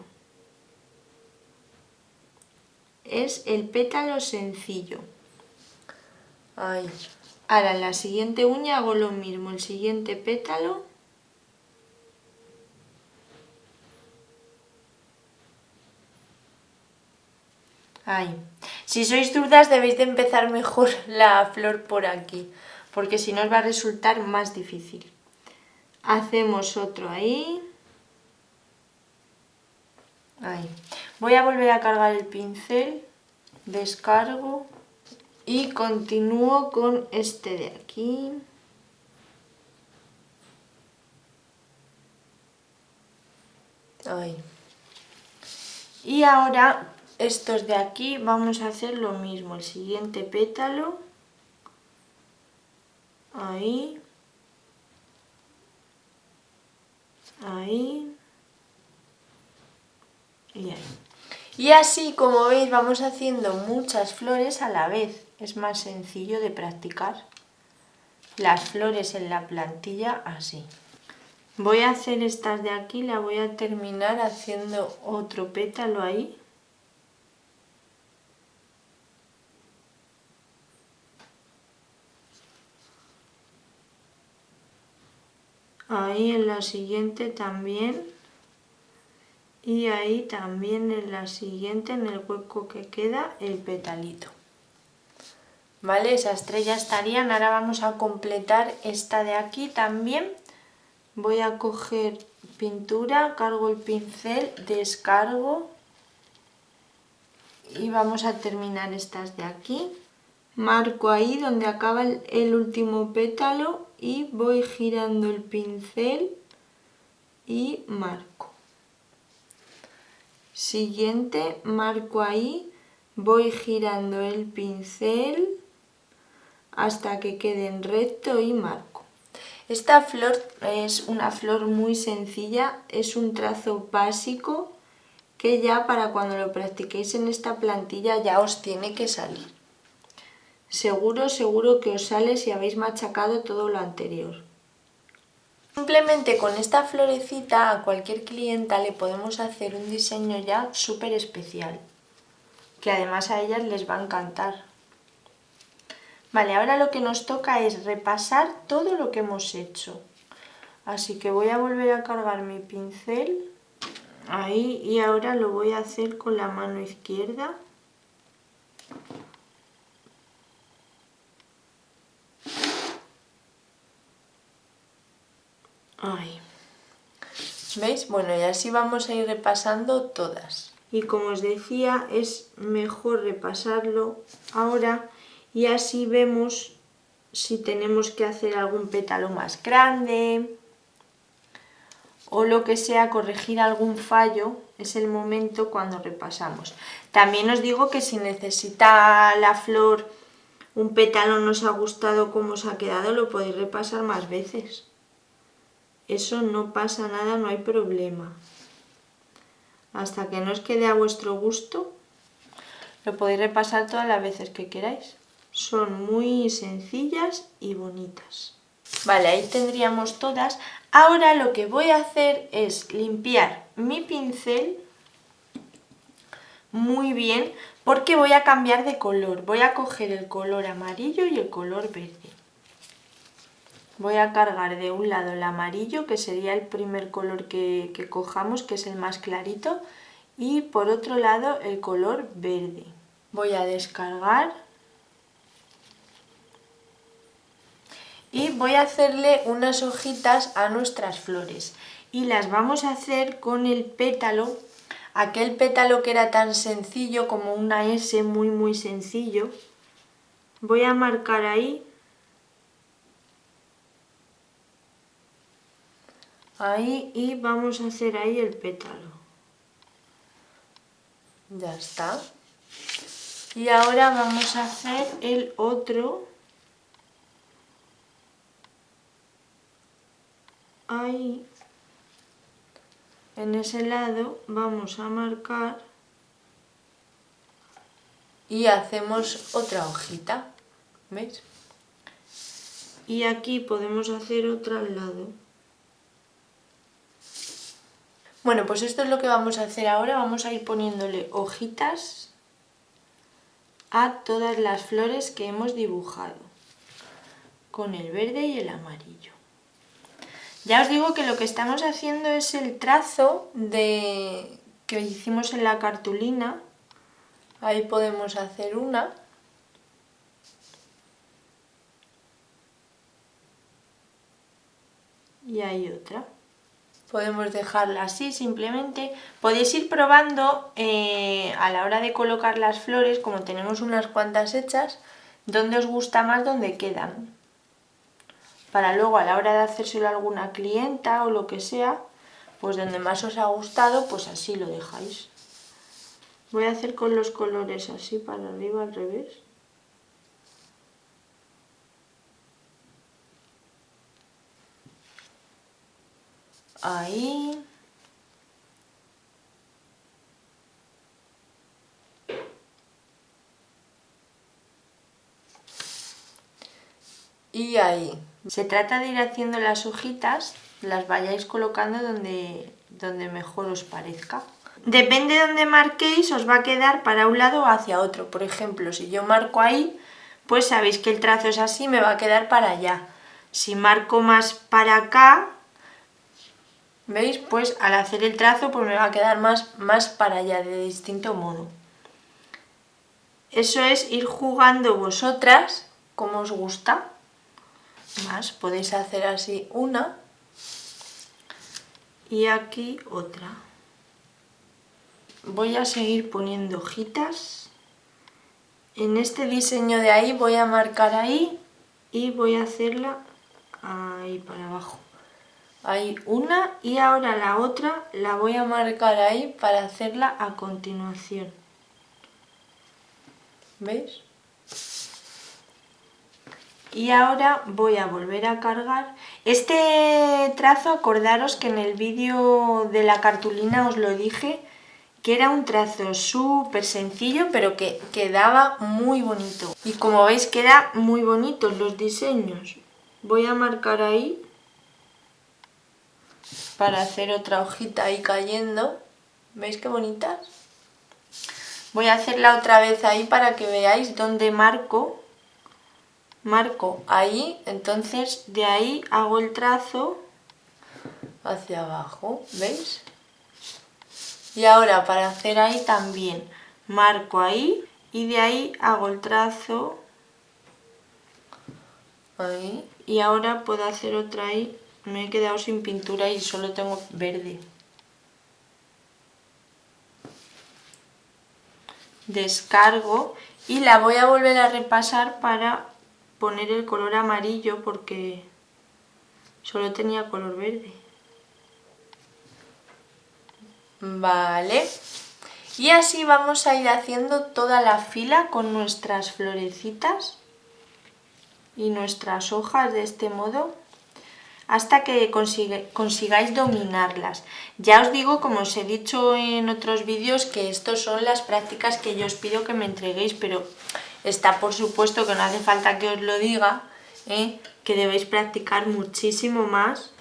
Es el pétalo sencillo. Ahí. Ahora en la siguiente uña hago lo mismo, el siguiente pétalo. Ahí. Si sois dudas debéis de empezar mejor la flor por aquí, porque si no os va a resultar más difícil. Hacemos otro ahí. Ahí. Voy a volver a cargar el pincel, descargo y continúo con este de aquí. Ahí. Y ahora estos de aquí vamos a hacer lo mismo, el siguiente pétalo, ahí, ahí y ahí. Y así, como veis, vamos haciendo muchas flores a la vez, es más sencillo de practicar las flores en la plantilla así. Voy a hacer estas de aquí, la voy a terminar haciendo otro pétalo ahí. Ahí en la siguiente también. Y ahí también en la siguiente, en el hueco que queda, el petalito. ¿Vale? Esas tres ya estarían. Ahora vamos a completar esta de aquí también. Voy a coger pintura, cargo el pincel, descargo y vamos a terminar estas de aquí. Marco ahí donde acaba el último pétalo y voy girando el pincel y marco. Siguiente, marco ahí, voy girando el pincel hasta que quede en recto y marco. Esta flor es una flor muy sencilla, es un trazo básico que ya para cuando lo practiquéis en esta plantilla ya os tiene que salir. Seguro que os sale si habéis machacado todo lo anterior. Simplemente con esta florecita a cualquier clienta le podemos hacer un diseño ya súper especial, que además a ellas les va a encantar. Vale, ahora lo que nos toca es repasar todo lo que hemos hecho. Así que voy a volver a cargar mi pincel ahí y ahora lo voy a hacer con la mano izquierda. Ahí. ¿Veis? Bueno, y así vamos a ir repasando todas. Y como os decía, es mejor repasarlo ahora y así vemos si tenemos que hacer algún pétalo más grande o lo que sea, corregir algún fallo, es el momento cuando repasamos. También os digo que si necesita la flor un pétalo no os ha gustado cómo os ha quedado, lo podéis repasar más veces. Eso no pasa nada, no hay problema. Hasta que no os quede a vuestro gusto, lo podéis repasar todas las veces que queráis. Son muy sencillas y bonitas. Vale, ahí tendríamos todas. Ahora lo que voy a hacer es limpiar mi pincel muy bien porque voy a cambiar de color. Voy a coger el color amarillo y el color verde. Voy a cargar de un lado el amarillo, que sería el primer color que cojamos, que es el más clarito, y por otro lado el color verde. Voy a descargar y voy a hacerle unas hojitas a nuestras flores y las vamos a hacer con el pétalo, aquel pétalo que era tan sencillo como una S, muy sencillo. Voy a marcar ahí. Ahí y vamos a hacer ahí el pétalo. Ya está. Y ahora vamos a hacer el otro. Ahí. En ese lado vamos a marcar. Y hacemos otra hojita. ¿Veis? Y aquí podemos hacer otra al lado. Bueno, pues esto es lo que vamos a hacer ahora. Vamos a ir poniéndole hojitas a todas las flores que hemos dibujado con el verde y el amarillo. Ya os digo que lo que estamos haciendo es el trazo que hicimos en la cartulina. Ahí podemos hacer una. Y hay otra. Podemos dejarla así simplemente. Podéis ir probando a la hora de colocar las flores, como tenemos unas cuantas hechas, dónde os gusta más, dónde quedan. Para luego a la hora de hacérselo a alguna clienta o lo que sea, pues donde más os ha gustado, pues así lo dejáis. Voy a hacer con los colores así para arriba al revés. Ahí. Y ahí. Se trata de ir haciendo las hojitas, las vayáis colocando donde mejor os parezca. Depende de donde marquéis, os va a quedar para un lado o hacia otro. Por ejemplo, si yo marco ahí, pues sabéis que el trazo es así, me va a quedar para allá. Si marco más para acá, ¿veis? Pues al hacer el trazo pues me va a quedar más para allá, de distinto modo. Eso es ir jugando vosotras como os gusta. Más, podéis hacer así una y aquí otra. Voy a seguir poniendo hojitas. En este diseño de ahí voy a marcar ahí y voy a hacerla ahí para abajo. Ahí una y ahora la otra la voy a marcar ahí para hacerla a continuación. ¿Veis? Y ahora voy a volver a cargar. Este trazo, acordaros que en el vídeo de la cartulina os lo dije, que era un trazo súper sencillo, pero que quedaba muy bonito. Y como veis, queda muy bonitos los diseños. Voy a marcar ahí para hacer otra hojita ahí cayendo. ¿Veis qué bonitas? Voy a hacerla otra vez ahí para que veáis dónde marco. Marco ahí, entonces de ahí hago el trazo hacia abajo, ¿veis? Y ahora para hacer ahí también marco ahí y de ahí hago el trazo ahí. Y ahora puedo hacer otra ahí. Me he quedado sin pintura y solo tengo verde. Descargo y la voy a volver a repasar para poner el color amarillo porque solo tenía color verde. Vale. Y así vamos a ir haciendo toda la fila con nuestras florecitas y nuestras hojas de este modo hasta que consigáis dominarlas. Ya os digo, como os he dicho en otros vídeos, que estas son las prácticas que yo os pido que me entreguéis, pero está por supuesto que no hace falta que os lo diga, que debéis practicar muchísimo más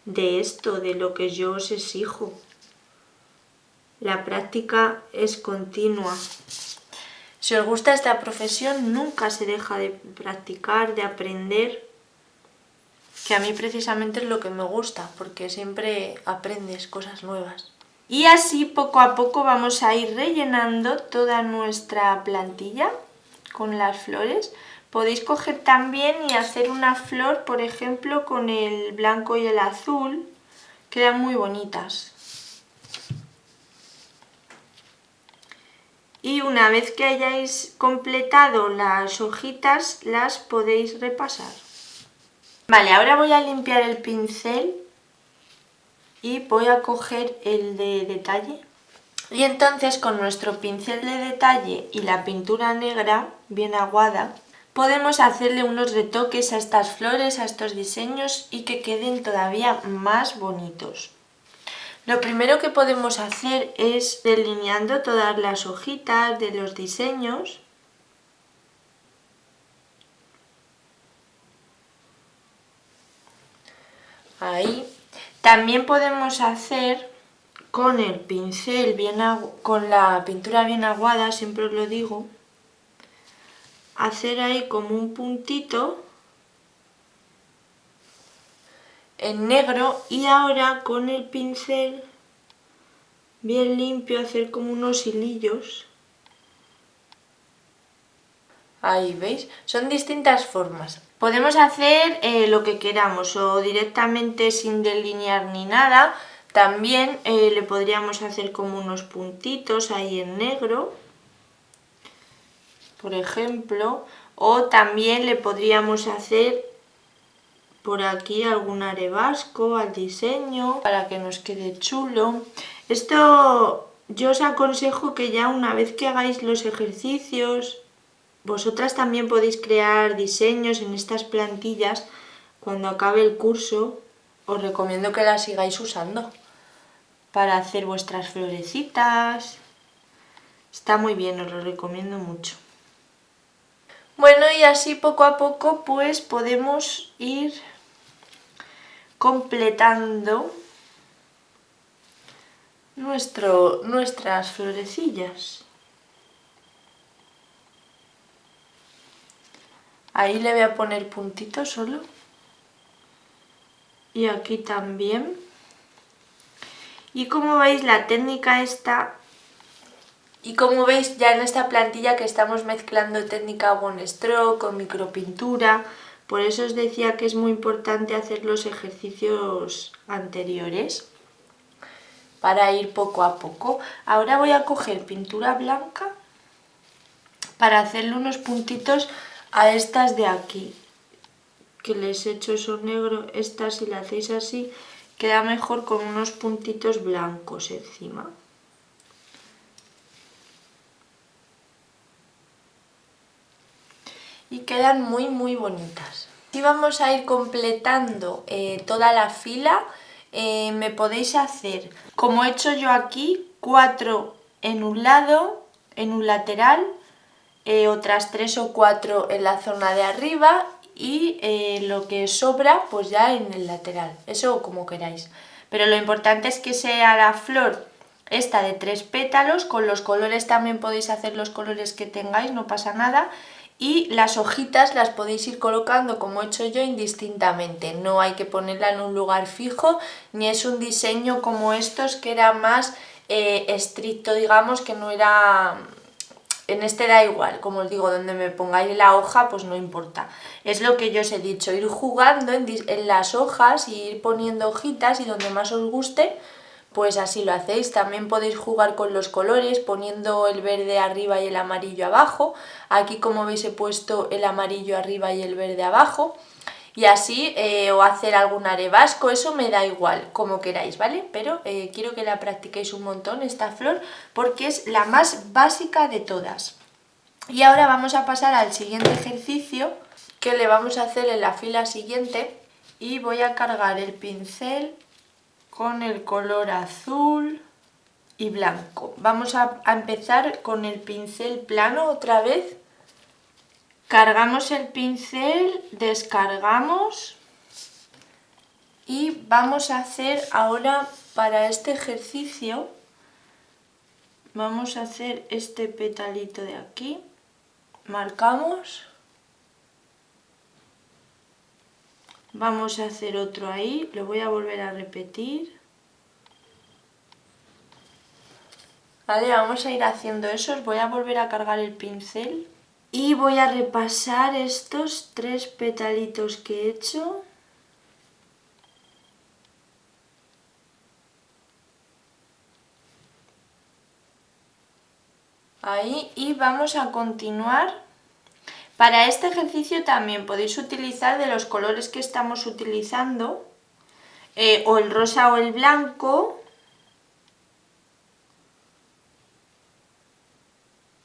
de esto, de lo que yo os exijo. La práctica es continua. Si os gusta esta profesión, nunca se deja de practicar, de aprender, que a mí precisamente es lo que me gusta, porque siempre aprendes cosas nuevas. Y así poco a poco vamos a ir rellenando toda nuestra plantilla con las flores. Podéis coger también y hacer una flor, por ejemplo, con el blanco y el azul, quedan muy bonitas. Y una vez que hayáis completado las hojitas, las podéis repasar. Vale, ahora voy a limpiar el pincel y voy a coger el de detalle. Y entonces con nuestro pincel de detalle y la pintura negra bien aguada, podemos hacerle unos retoques a estas flores, a estos diseños y que queden todavía más bonitos. Lo primero que podemos hacer es delineando todas las hojitas de los diseños. Ahí. También podemos hacer con el pincel, con la pintura bien aguada, siempre os lo digo, hacer ahí como un puntito en negro y ahora con el pincel bien limpio hacer como unos hilillos. Ahí, ¿veis? Son distintas formas. Podemos hacer lo que queramos o directamente sin delinear ni nada. También le podríamos hacer como unos puntitos ahí en negro, por ejemplo. O también le podríamos hacer por aquí algún arebasco al diseño para que nos quede chulo. Esto yo os aconsejo que ya una vez que hagáis los ejercicios, vosotras también podéis crear diseños en estas plantillas. Cuando acabe el curso os recomiendo que las sigáis usando para hacer vuestras florecitas. Está muy bien, os lo recomiendo mucho. Bueno, y así poco a poco pues podemos ir completando nuestras florecillas. Ahí le voy a poner puntitos solo. Y aquí también. Y como veis la técnica esta, y como veis ya en esta plantilla que estamos mezclando técnica One Stroke con micropintura, por eso os decía que es muy importante hacer los ejercicios anteriores para ir poco a poco. Ahora voy a coger pintura blanca para hacerle unos puntitos a estas de aquí, que les he hecho eso negro. Esta, si la hacéis así, queda mejor con unos puntitos blancos encima. Y quedan muy bonitas. Y vamos a ir completando toda la fila. Me podéis hacer, como he hecho yo aquí, 4 en un lado, en un lateral, otras 3 o 4 en la zona de arriba y lo que sobra pues ya en el lateral, eso como queráis. Pero lo importante es que sea la flor esta de 3 pétalos, con los colores también podéis hacer los colores que tengáis, no pasa nada. Y las hojitas las podéis ir colocando como he hecho yo indistintamente, no hay que ponerla en un lugar fijo, ni es un diseño como estos que era más estricto, digamos, que no era... En este da igual, como os digo, donde me pongáis la hoja pues no importa. Es lo que yo os he dicho, ir jugando en las hojas y ir poniendo hojitas y donde más os guste, pues así lo hacéis. También podéis jugar con los colores poniendo el verde arriba y el amarillo abajo. Aquí como veis he puesto el amarillo arriba y el verde abajo. Y así, o hacer algún arebasco, eso me da igual, como queráis, ¿vale? Pero quiero que la practiquéis un montón esta flor porque es la más básica de todas. Y ahora vamos a pasar al siguiente ejercicio que le vamos a hacer en la fila siguiente. Y voy a cargar el pincel con el color azul y blanco. Vamos a empezar con el pincel plano otra vez. Cargamos el pincel, descargamos y vamos a hacer ahora para este ejercicio, vamos a hacer este petalito de aquí, marcamos, vamos a hacer otro ahí, lo voy a volver a repetir. Vale, vamos a ir haciendo eso, os voy a volver a cargar el pincel. Y voy a repasar estos 3 petalitos que he hecho. Ahí, y vamos a continuar. Para este ejercicio también podéis utilizar de los colores que estamos utilizando, o el rosa o el blanco,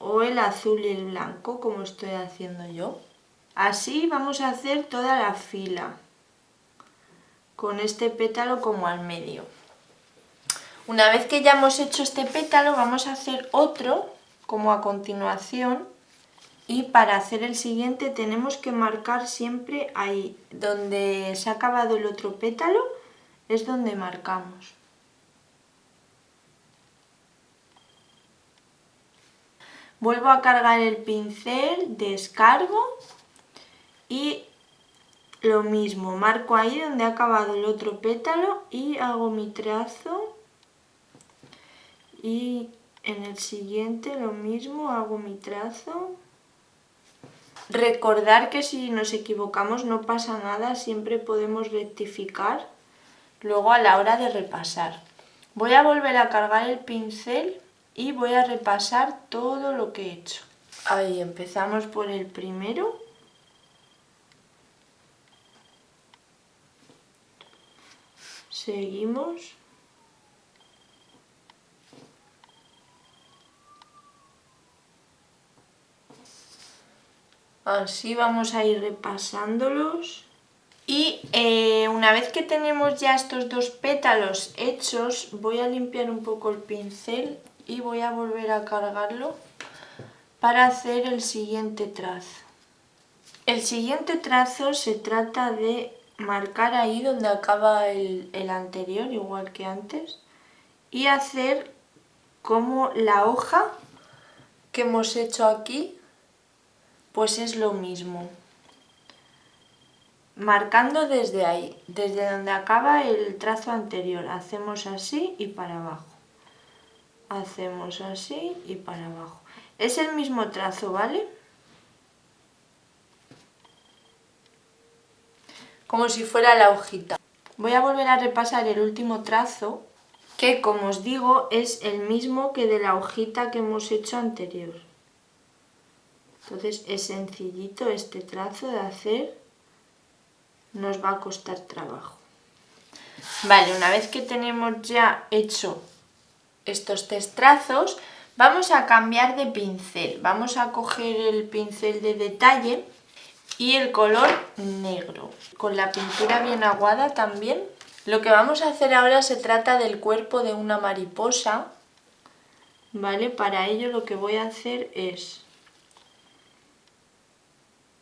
o el azul y el blanco, como estoy haciendo yo. Así vamos a hacer toda la fila, con este pétalo como al medio. Una vez que ya hemos hecho este pétalo, vamos a hacer otro, como a continuación. Y para hacer el siguiente tenemos que marcar siempre ahí, donde se ha acabado el otro pétalo, es donde marcamos. Vuelvo a cargar el pincel, descargo y lo mismo, marco ahí donde ha acabado el otro pétalo y hago mi trazo. Y en el siguiente lo mismo, hago mi trazo. Recordar que si nos equivocamos no pasa nada, siempre podemos rectificar luego a la hora de repasar. Voy a volver a cargar el pincel y voy a repasar todo lo que he hecho. Ahí empezamos por el primero. Seguimos. Así vamos a ir repasándolos. Y una vez que tenemos ya estos dos pétalos hechos, voy a limpiar un poco el pincel y voy a volver a cargarlo para hacer el siguiente trazo. El siguiente trazo se trata de marcar ahí donde acaba el anterior, igual que antes, y hacer como la hoja que hemos hecho aquí, pues es lo mismo. Marcando desde ahí, desde donde acaba el trazo anterior, hacemos así y para abajo. Hacemos así y para abajo. Es el mismo trazo, ¿vale? Como si fuera la hojita. Voy a volver a repasar el último trazo, que como os digo es el mismo que de la hojita que hemos hecho anterior. Entonces es sencillito este trazo de hacer, nos va a costar trabajo. Vale, una vez que tenemos ya hecho estos tres trazos, vamos a cambiar de pincel. Vamos a coger el pincel de detalle y el color negro, con la pintura bien aguada también. Lo que vamos a hacer ahora se trata del cuerpo de una mariposa, ¿vale? Para ello lo que voy a hacer es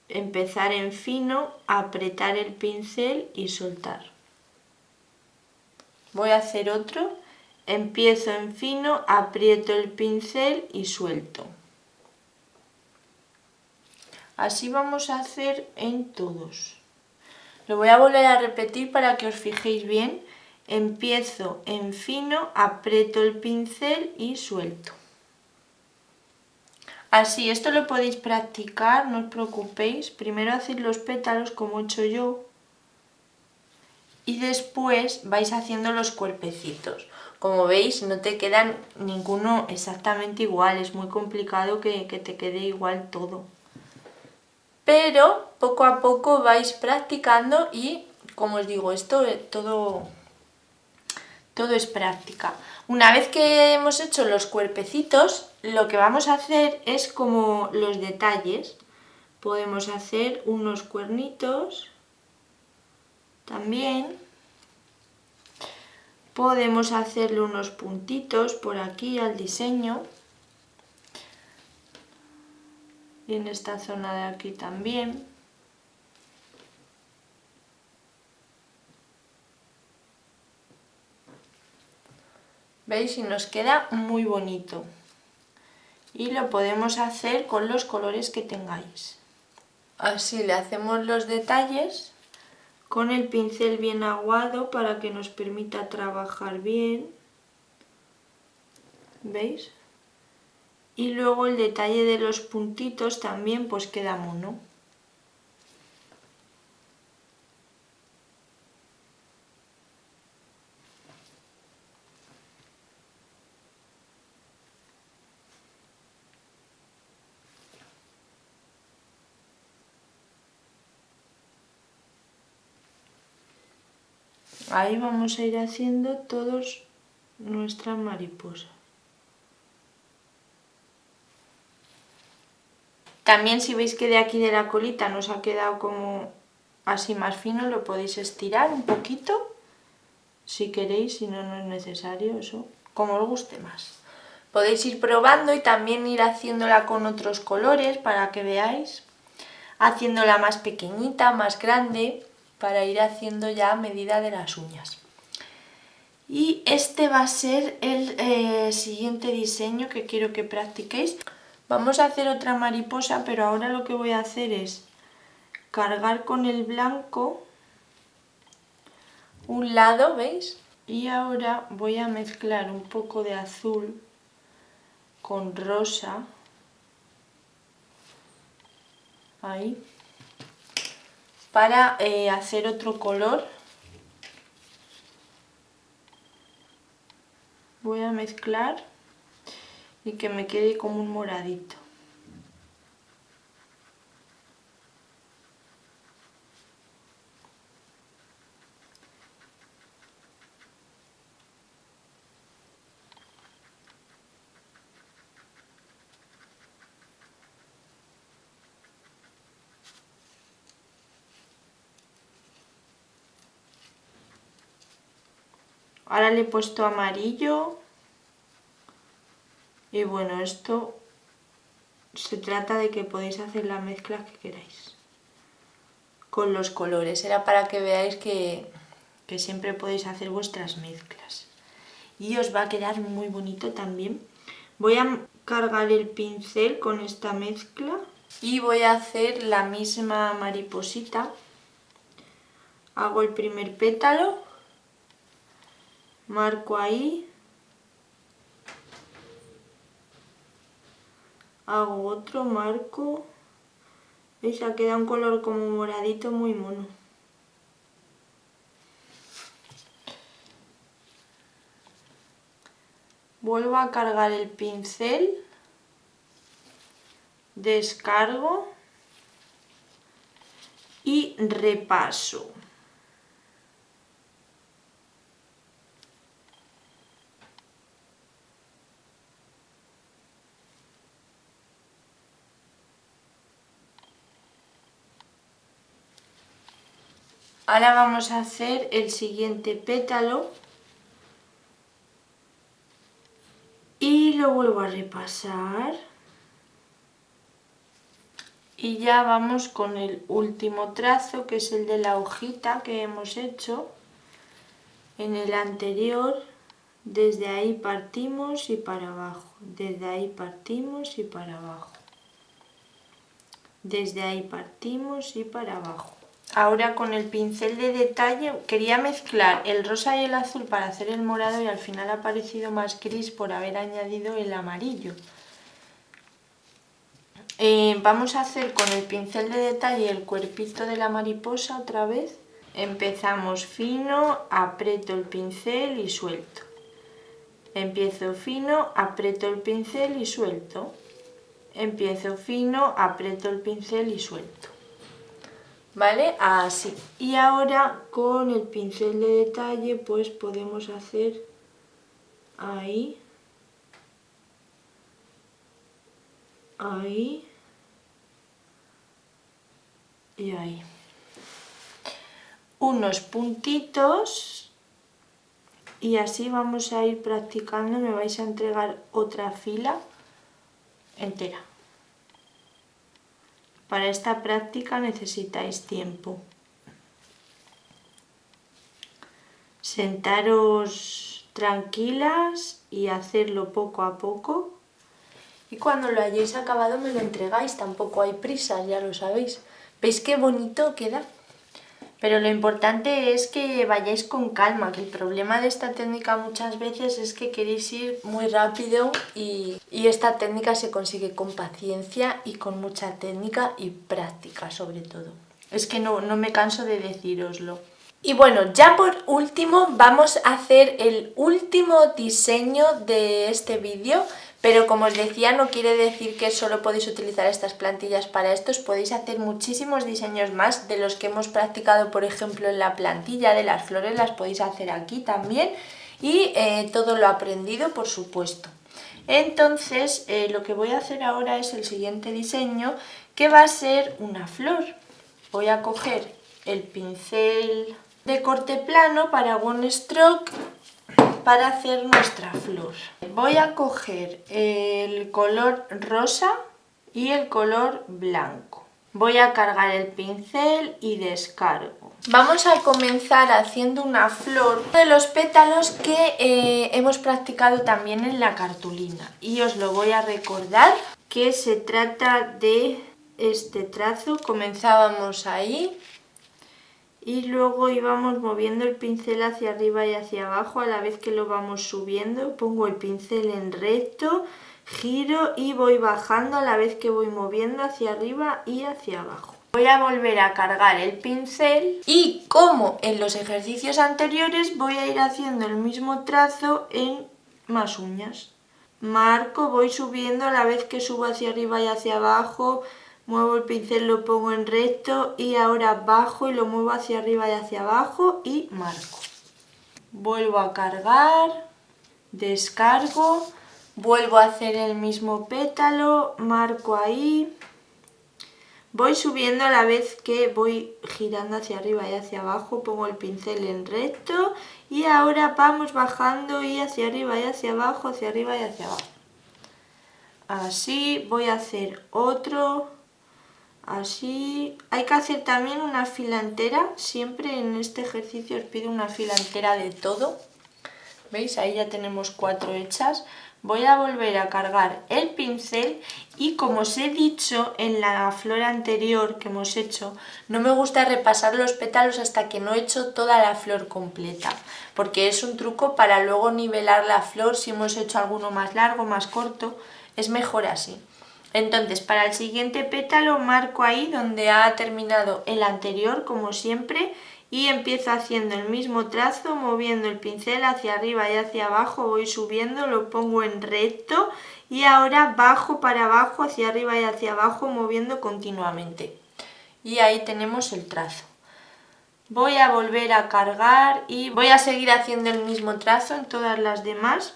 empezar en fino, apretar el pincel y soltar. Voy a hacer otro, empiezo en fino, aprieto el pincel y suelto. Así vamos a hacer en todos. Lo voy a volver a repetir para que os fijéis bien. Empiezo en fino, aprieto el pincel y suelto. Así, esto lo podéis practicar, no os preocupéis. Primero hacéis los pétalos como he hecho yo y después vais haciendo los cuerpecitos. Como veis, no te quedan ninguno exactamente igual, es muy complicado que te quede igual todo. Pero poco a poco vais practicando y, como os digo, esto todo es práctica. Una vez que hemos hecho los cuerpecitos, lo que vamos a hacer es como los detalles. Podemos hacer unos cuernitos también. Podemos hacerle unos puntitos por aquí al diseño. Y en esta zona de aquí también. ¿Veis? Y nos queda muy bonito. Y lo podemos hacer con los colores que tengáis. Así le hacemos los detalles con el pincel bien aguado para que nos permita trabajar bien. ¿Veis? Y luego el detalle de los puntitos también pues queda mono. Ahí vamos a ir haciendo todos nuestras mariposas. También si veis que de aquí de la colita nos ha quedado como así más fino, lo podéis estirar un poquito, si queréis, si no, no es necesario, eso, como os guste más. Podéis ir probando y también ir haciéndola con otros colores para que veáis, haciéndola más pequeñita, más grande, para ir haciendo ya a medida de las uñas. Y este va a ser el siguiente diseño que quiero que practiquéis. Vamos a hacer otra mariposa, pero ahora lo que voy a hacer es cargar con el blanco un lado, ¿veis? Y ahora voy a mezclar un poco de azul con rosa, ahí, para hacer otro color. Voy a mezclar y que me quede como un moradito. Ahora le he puesto amarillo. Y bueno, esto se trata de que podéis hacer la mezcla que queráis con los colores. Era para que veáis que siempre podéis hacer vuestras mezclas. Y os va a quedar muy bonito también. Voy a cargar el pincel con esta mezcla y voy a hacer la misma mariposita. Hago el primer pétalo, marco ahí, hago otro, marco. ¿Veis? Ha quedado un color como moradito muy mono. Vuelvo a cargar el pincel, descargo y repaso. Ahora vamos a hacer el siguiente pétalo y lo vuelvo a repasar. Y ya vamos con el último trazo, que es el de la hojita que hemos hecho en el anterior. Desde ahí partimos y para abajo, desde ahí partimos y para abajo, desde ahí partimos y para abajo. Ahora con el pincel de detalle quería mezclar el rosa y el azul para hacer el morado y al final ha parecido más gris por haber añadido el amarillo. Vamos a hacer con el pincel de detalle el cuerpito de la mariposa otra vez. Empezamos fino, aprieto el pincel y suelto. Empiezo fino, aprieto el pincel y suelto. Empiezo fino, aprieto el pincel y suelto. ¿Vale? Así. Y ahora con el pincel de detalle pues podemos hacer ahí, ahí y ahí. Unos puntitos. Y así vamos a ir practicando, me vais a entregar otra fila entera. Para esta práctica necesitáis tiempo. Sentaros tranquilas y hacerlo poco a poco. Y cuando lo hayáis acabado me lo entregáis, tampoco hay prisa, ya lo sabéis. ¿Veis qué bonito queda? Pero lo importante es que vayáis con calma, que el problema de esta técnica muchas veces es que queréis ir muy rápido y esta técnica se consigue con paciencia y con mucha técnica y práctica sobre todo. Es que no me canso de decíroslo. Y bueno, ya por último vamos a hacer el último diseño de este vídeo. Pero como os decía, no quiere decir que solo podéis utilizar estas plantillas para estos, podéis hacer muchísimos diseños más de los que hemos practicado, por ejemplo, en la plantilla de las flores, las podéis hacer aquí también y todo lo aprendido, por supuesto. Entonces, lo que voy a hacer ahora es el siguiente diseño, que va a ser una flor. Voy a coger el pincel de corte plano para One Stroke para hacer nuestra flor. Voy a coger el color rosa y el color blanco. Voy a cargar el pincel y descargo. Vamos a comenzar haciendo una flor de los pétalos que hemos practicado también en la cartulina. Y os lo voy a recordar que se trata de este trazo. Comenzábamos ahí. Y luego íbamos moviendo el pincel hacia arriba y hacia abajo a la vez que lo vamos subiendo. Pongo el pincel en recto, giro y voy bajando a la vez que voy moviendo hacia arriba y hacia abajo. Voy a volver a cargar el pincel y como en los ejercicios anteriores voy a ir haciendo el mismo trazo en más uñas. Marco, voy subiendo a la vez que subo hacia arriba y hacia abajo. Muevo el pincel, lo pongo en recto y ahora bajo y lo muevo hacia arriba y hacia abajo y marco. Vuelvo a cargar, descargo, vuelvo a hacer el mismo pétalo, marco ahí, Voy subiendo a la vez que voy girando hacia arriba y hacia abajo, pongo el pincel en recto y ahora vamos bajando y hacia arriba y hacia abajo, hacia arriba y hacia abajo. Así, voy a hacer otro, así. Hay que hacer también una fila entera, siempre en este ejercicio os pido una fila entera de todo. ¿Veis? Ahí ya tenemos 4 hechas. Voy a volver a cargar el pincel y como os he dicho en la flor anterior que hemos hecho, no me gusta repasar los pétalos hasta que no he hecho toda la flor completa, porque es un truco para luego nivelar la flor si hemos hecho alguno más largo, más corto, es mejor así. Entonces para el siguiente pétalo marco ahí donde ha terminado el anterior como siempre y empiezo haciendo el mismo trazo, moviendo el pincel hacia arriba y hacia abajo, voy subiendo, lo pongo en recto y ahora bajo para abajo, hacia arriba y hacia abajo, moviendo continuamente. Y ahí tenemos el trazo. Voy a volver a cargar y voy a seguir haciendo el mismo trazo en todas las demás.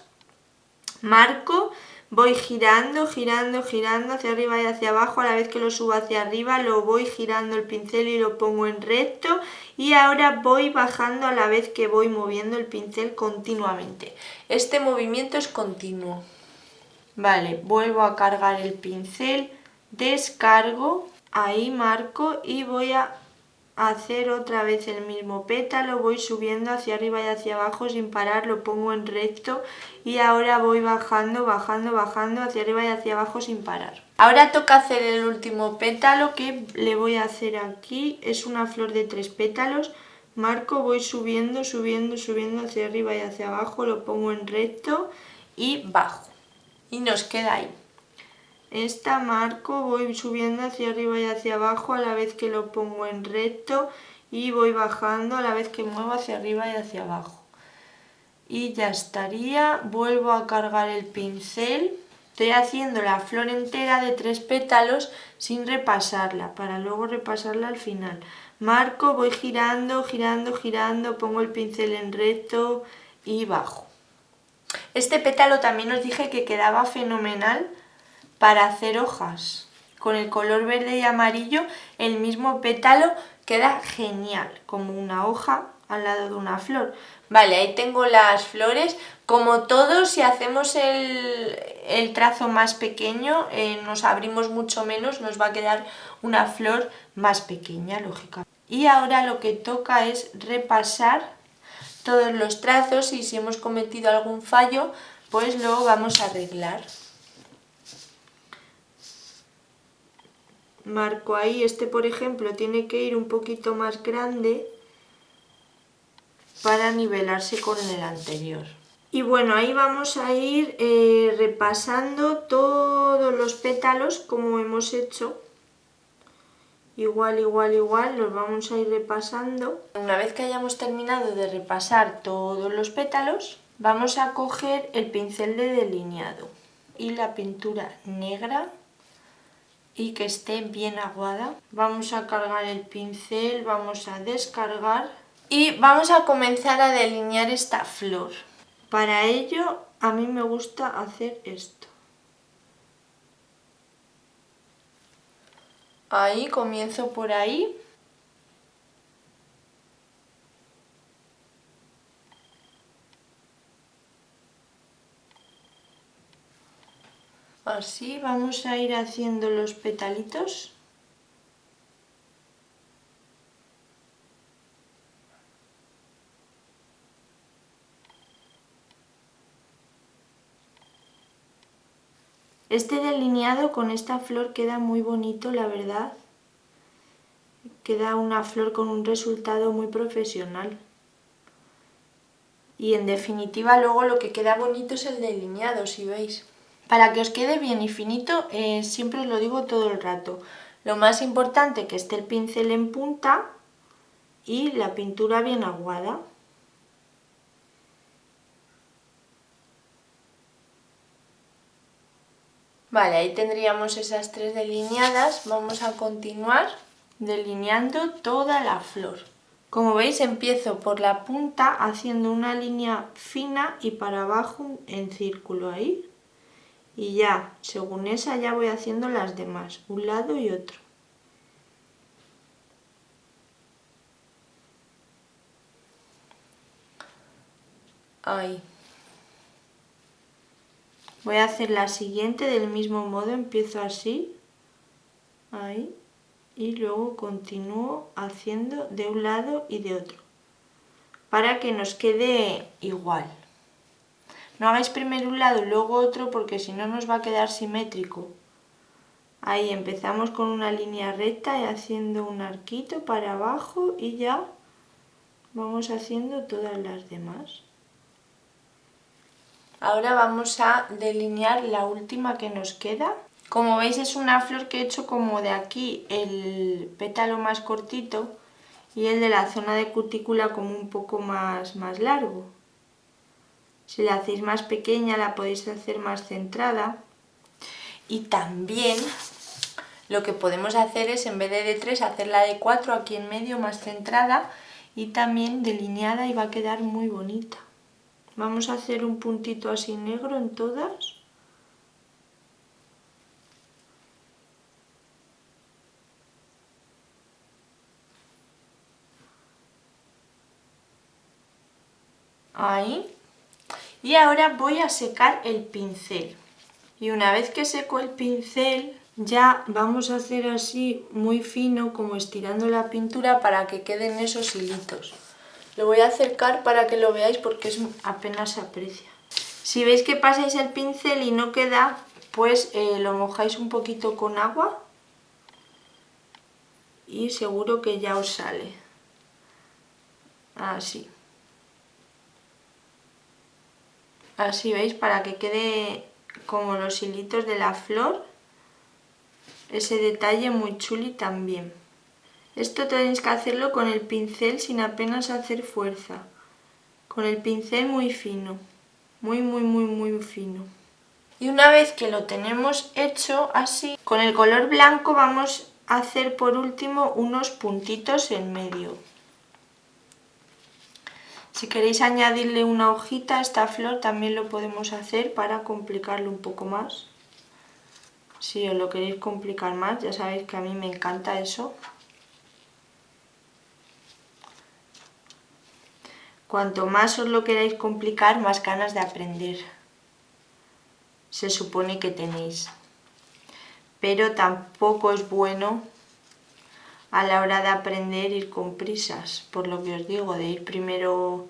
Marco, voy girando, girando, girando hacia arriba y hacia abajo, a la vez que lo subo hacia arriba lo voy girando el pincel y lo pongo en recto y ahora voy bajando a la vez que voy moviendo el pincel continuamente. Este movimiento es continuo. Vale, vuelvo a cargar el pincel, descargo, ahí marco y voy a hacer otra vez el mismo pétalo, voy subiendo hacia arriba y hacia abajo sin parar, lo pongo en recto y ahora voy bajando, bajando, bajando hacia arriba y hacia abajo sin parar. Ahora toca hacer el último pétalo que le voy a hacer aquí, es una flor de 3 pétalos, marco, voy subiendo, subiendo, subiendo hacia arriba y hacia abajo, lo pongo en recto y bajo y nos queda ahí. Esta marco, voy subiendo hacia arriba y hacia abajo a la vez que lo pongo en recto y voy bajando a la vez que muevo hacia arriba y hacia abajo. Y ya estaría, vuelvo a cargar el pincel, estoy haciendo la flor entera de 3 pétalos sin repasarla, para luego repasarla al final. Marco, voy girando, girando, girando, pongo el pincel en recto y bajo. Este pétalo también os dije que quedaba fenomenal para hacer hojas. Con el color verde y amarillo el mismo pétalo queda genial, como una hoja al lado de una flor. Vale, ahí tengo las flores. Como todos, si hacemos el trazo más pequeño, nos abrimos mucho menos, nos va a quedar una flor más pequeña, lógicamente. Y ahora lo que toca es repasar todos los trazos y si hemos cometido algún fallo, pues lo vamos a arreglar. Marco ahí, este por ejemplo tiene que ir un poquito más grande para nivelarse con el anterior. Y bueno, ahí vamos a ir repasando todos los pétalos como hemos hecho. Igual, igual, igual, los vamos a ir repasando. Una vez que hayamos terminado de repasar todos los pétalos, vamos a coger el pincel de delineado y la pintura negra y que esté bien aguada. Vamos a cargar el pincel, vamos a descargar y vamos a comenzar a delinear esta flor. Para ello a mí me gusta hacer esto. Ahí comienzo por ahí. Así vamos a ir haciendo los petalitos. Este delineado con esta flor queda muy bonito, la verdad. Queda una flor con un resultado muy profesional. Y en definitiva luego lo que queda bonito es el delineado, si veis. Para que os quede bien y finito, siempre os lo digo todo el rato. Lo más importante es que esté el pincel en punta y la pintura bien aguada. Vale, ahí tendríamos esas 3 delineadas. Vamos a continuar delineando toda la flor. Como veis, empiezo por la punta haciendo una línea fina y para abajo en círculo ahí. Y ya, según esa, ya voy haciendo las demás, un lado y otro. Ahí. Voy a hacer la siguiente del mismo modo, empiezo así, ahí, y luego continúo haciendo de un lado y de otro, para que nos quede igual. No hagáis primero un lado y luego otro porque si no nos va a quedar simétrico. Ahí empezamos con una línea recta y haciendo un arquito para abajo y ya vamos haciendo todas las demás. Ahora vamos a delinear la última que nos queda. Como veis es una flor que he hecho como de aquí el pétalo más cortito y el de la zona de cutícula como un poco más largo. Si la hacéis más pequeña la podéis hacer más centrada. Y también lo que podemos hacer es en vez de 3 hacerla de 4 aquí en medio más centrada y también delineada y va a quedar muy bonita. Vamos a hacer un puntito así negro en todas. Ahí. Y ahora voy a secar el pincel. Y una vez que seco el pincel, ya vamos a hacer así muy fino, como estirando la pintura para que queden esos hilitos. Lo voy a acercar para que lo veáis porque apenas se aprecia. Si veis que pasáis el pincel y no queda, pues lo mojáis un poquito con agua y seguro que ya os sale. Así. Así veis, para que quede como los hilitos de la flor. Ese detalle muy chuli también. Esto tenéis que hacerlo con el pincel sin apenas hacer fuerza. Con el pincel muy fino. Muy fino. Y una vez que lo tenemos hecho así, con el color blanco vamos a hacer por último unos puntitos en medio. Si queréis añadirle una hojita a esta flor también lo podemos hacer para complicarlo un poco más. Si os lo queréis complicar más, ya sabéis que a mí me encanta eso. Cuanto más os lo queráis complicar, más ganas de aprender se supone que tenéis. Pero tampoco es bueno a la hora de aprender ir con prisas, por lo que os digo, de ir primero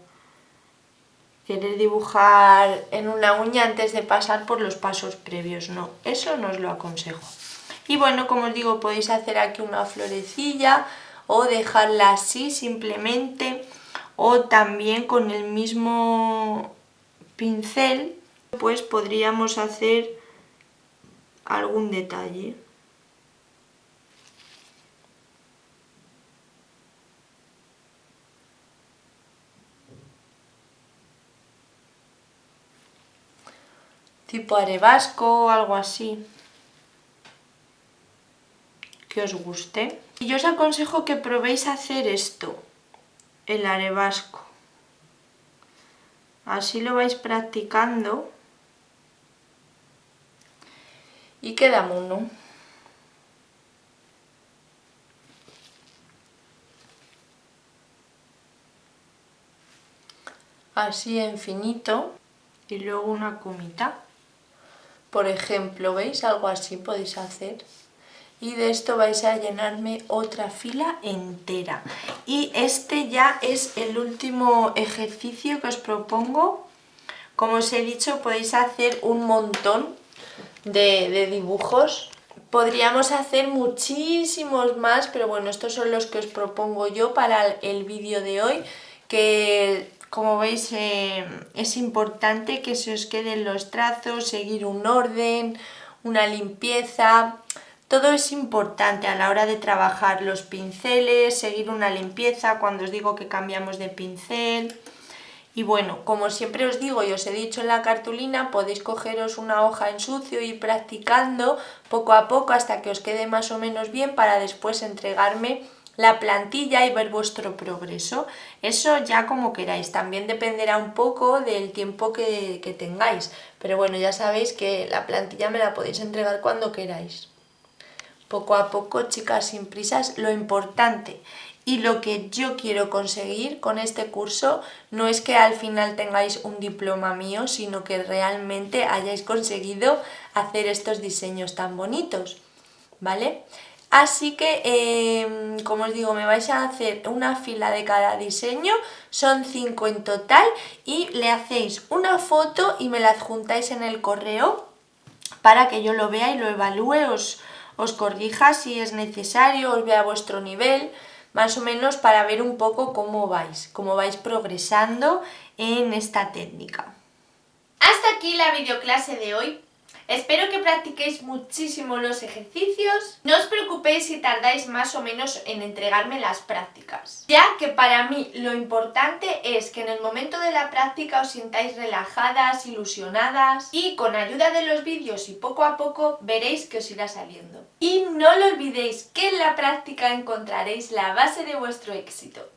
querer dibujar en una uña antes de pasar por los pasos previos. No, eso no os lo aconsejo. Y bueno, como os digo, podéis hacer aquí una florecilla o dejarla así simplemente, o también con el mismo pincel pues podríamos hacer algún detalle. Tipo arabesco o algo así que os guste. Y yo os aconsejo que probéis hacer esto, el arabesco. Así lo vais practicando y queda mono. Así en finito y luego una comita. Por ejemplo, ¿veis? Algo así podéis hacer. Y de esto vais a llenarme otra fila entera. Y este ya es el último ejercicio que os propongo. Como os he dicho, podéis hacer un montón de dibujos. Podríamos hacer muchísimos más, pero bueno, estos son los que os propongo yo para el vídeo de hoy, que como veis es importante que se os queden los trazos, seguir un orden, una limpieza. Todo es importante a la hora de trabajar los pinceles, seguir una limpieza cuando os digo que cambiamos de pincel. Y bueno, como siempre os digo y os he dicho en la cartulina, podéis cogeros una hoja en sucio y ir practicando poco a poco hasta que os quede más o menos bien para después entregarme la plantilla y ver vuestro progreso. Eso ya como queráis, también dependerá un poco del tiempo que tengáis. Pero bueno, ya sabéis que la plantilla me la podéis entregar cuando queráis. Poco a poco, chicas, sin prisas, lo importante. y lo que yo quiero conseguir con este curso no es que al final tengáis un diploma mío, sino que realmente hayáis conseguido hacer estos diseños tan bonitos, ¿vale? Así que, como os digo, me vais a hacer una fila de cada diseño, son 5 en total, y le hacéis una foto y me la adjuntáis en el correo para que yo lo vea y lo evalúe, os corrija si es necesario, os vea vuestro nivel, más o menos para ver un poco cómo vais progresando en esta técnica. Hasta aquí la videoclase de hoy. Espero que practiquéis muchísimo los ejercicios. No os preocupéis si tardáis más o menos en entregarme las prácticas, ya que para mí lo importante es que en el momento de la práctica os sintáis relajadas, ilusionadas, y con ayuda de los vídeos y poco a poco veréis que os irá saliendo. Y no lo olvidéis que en la práctica encontraréis la base de vuestro éxito.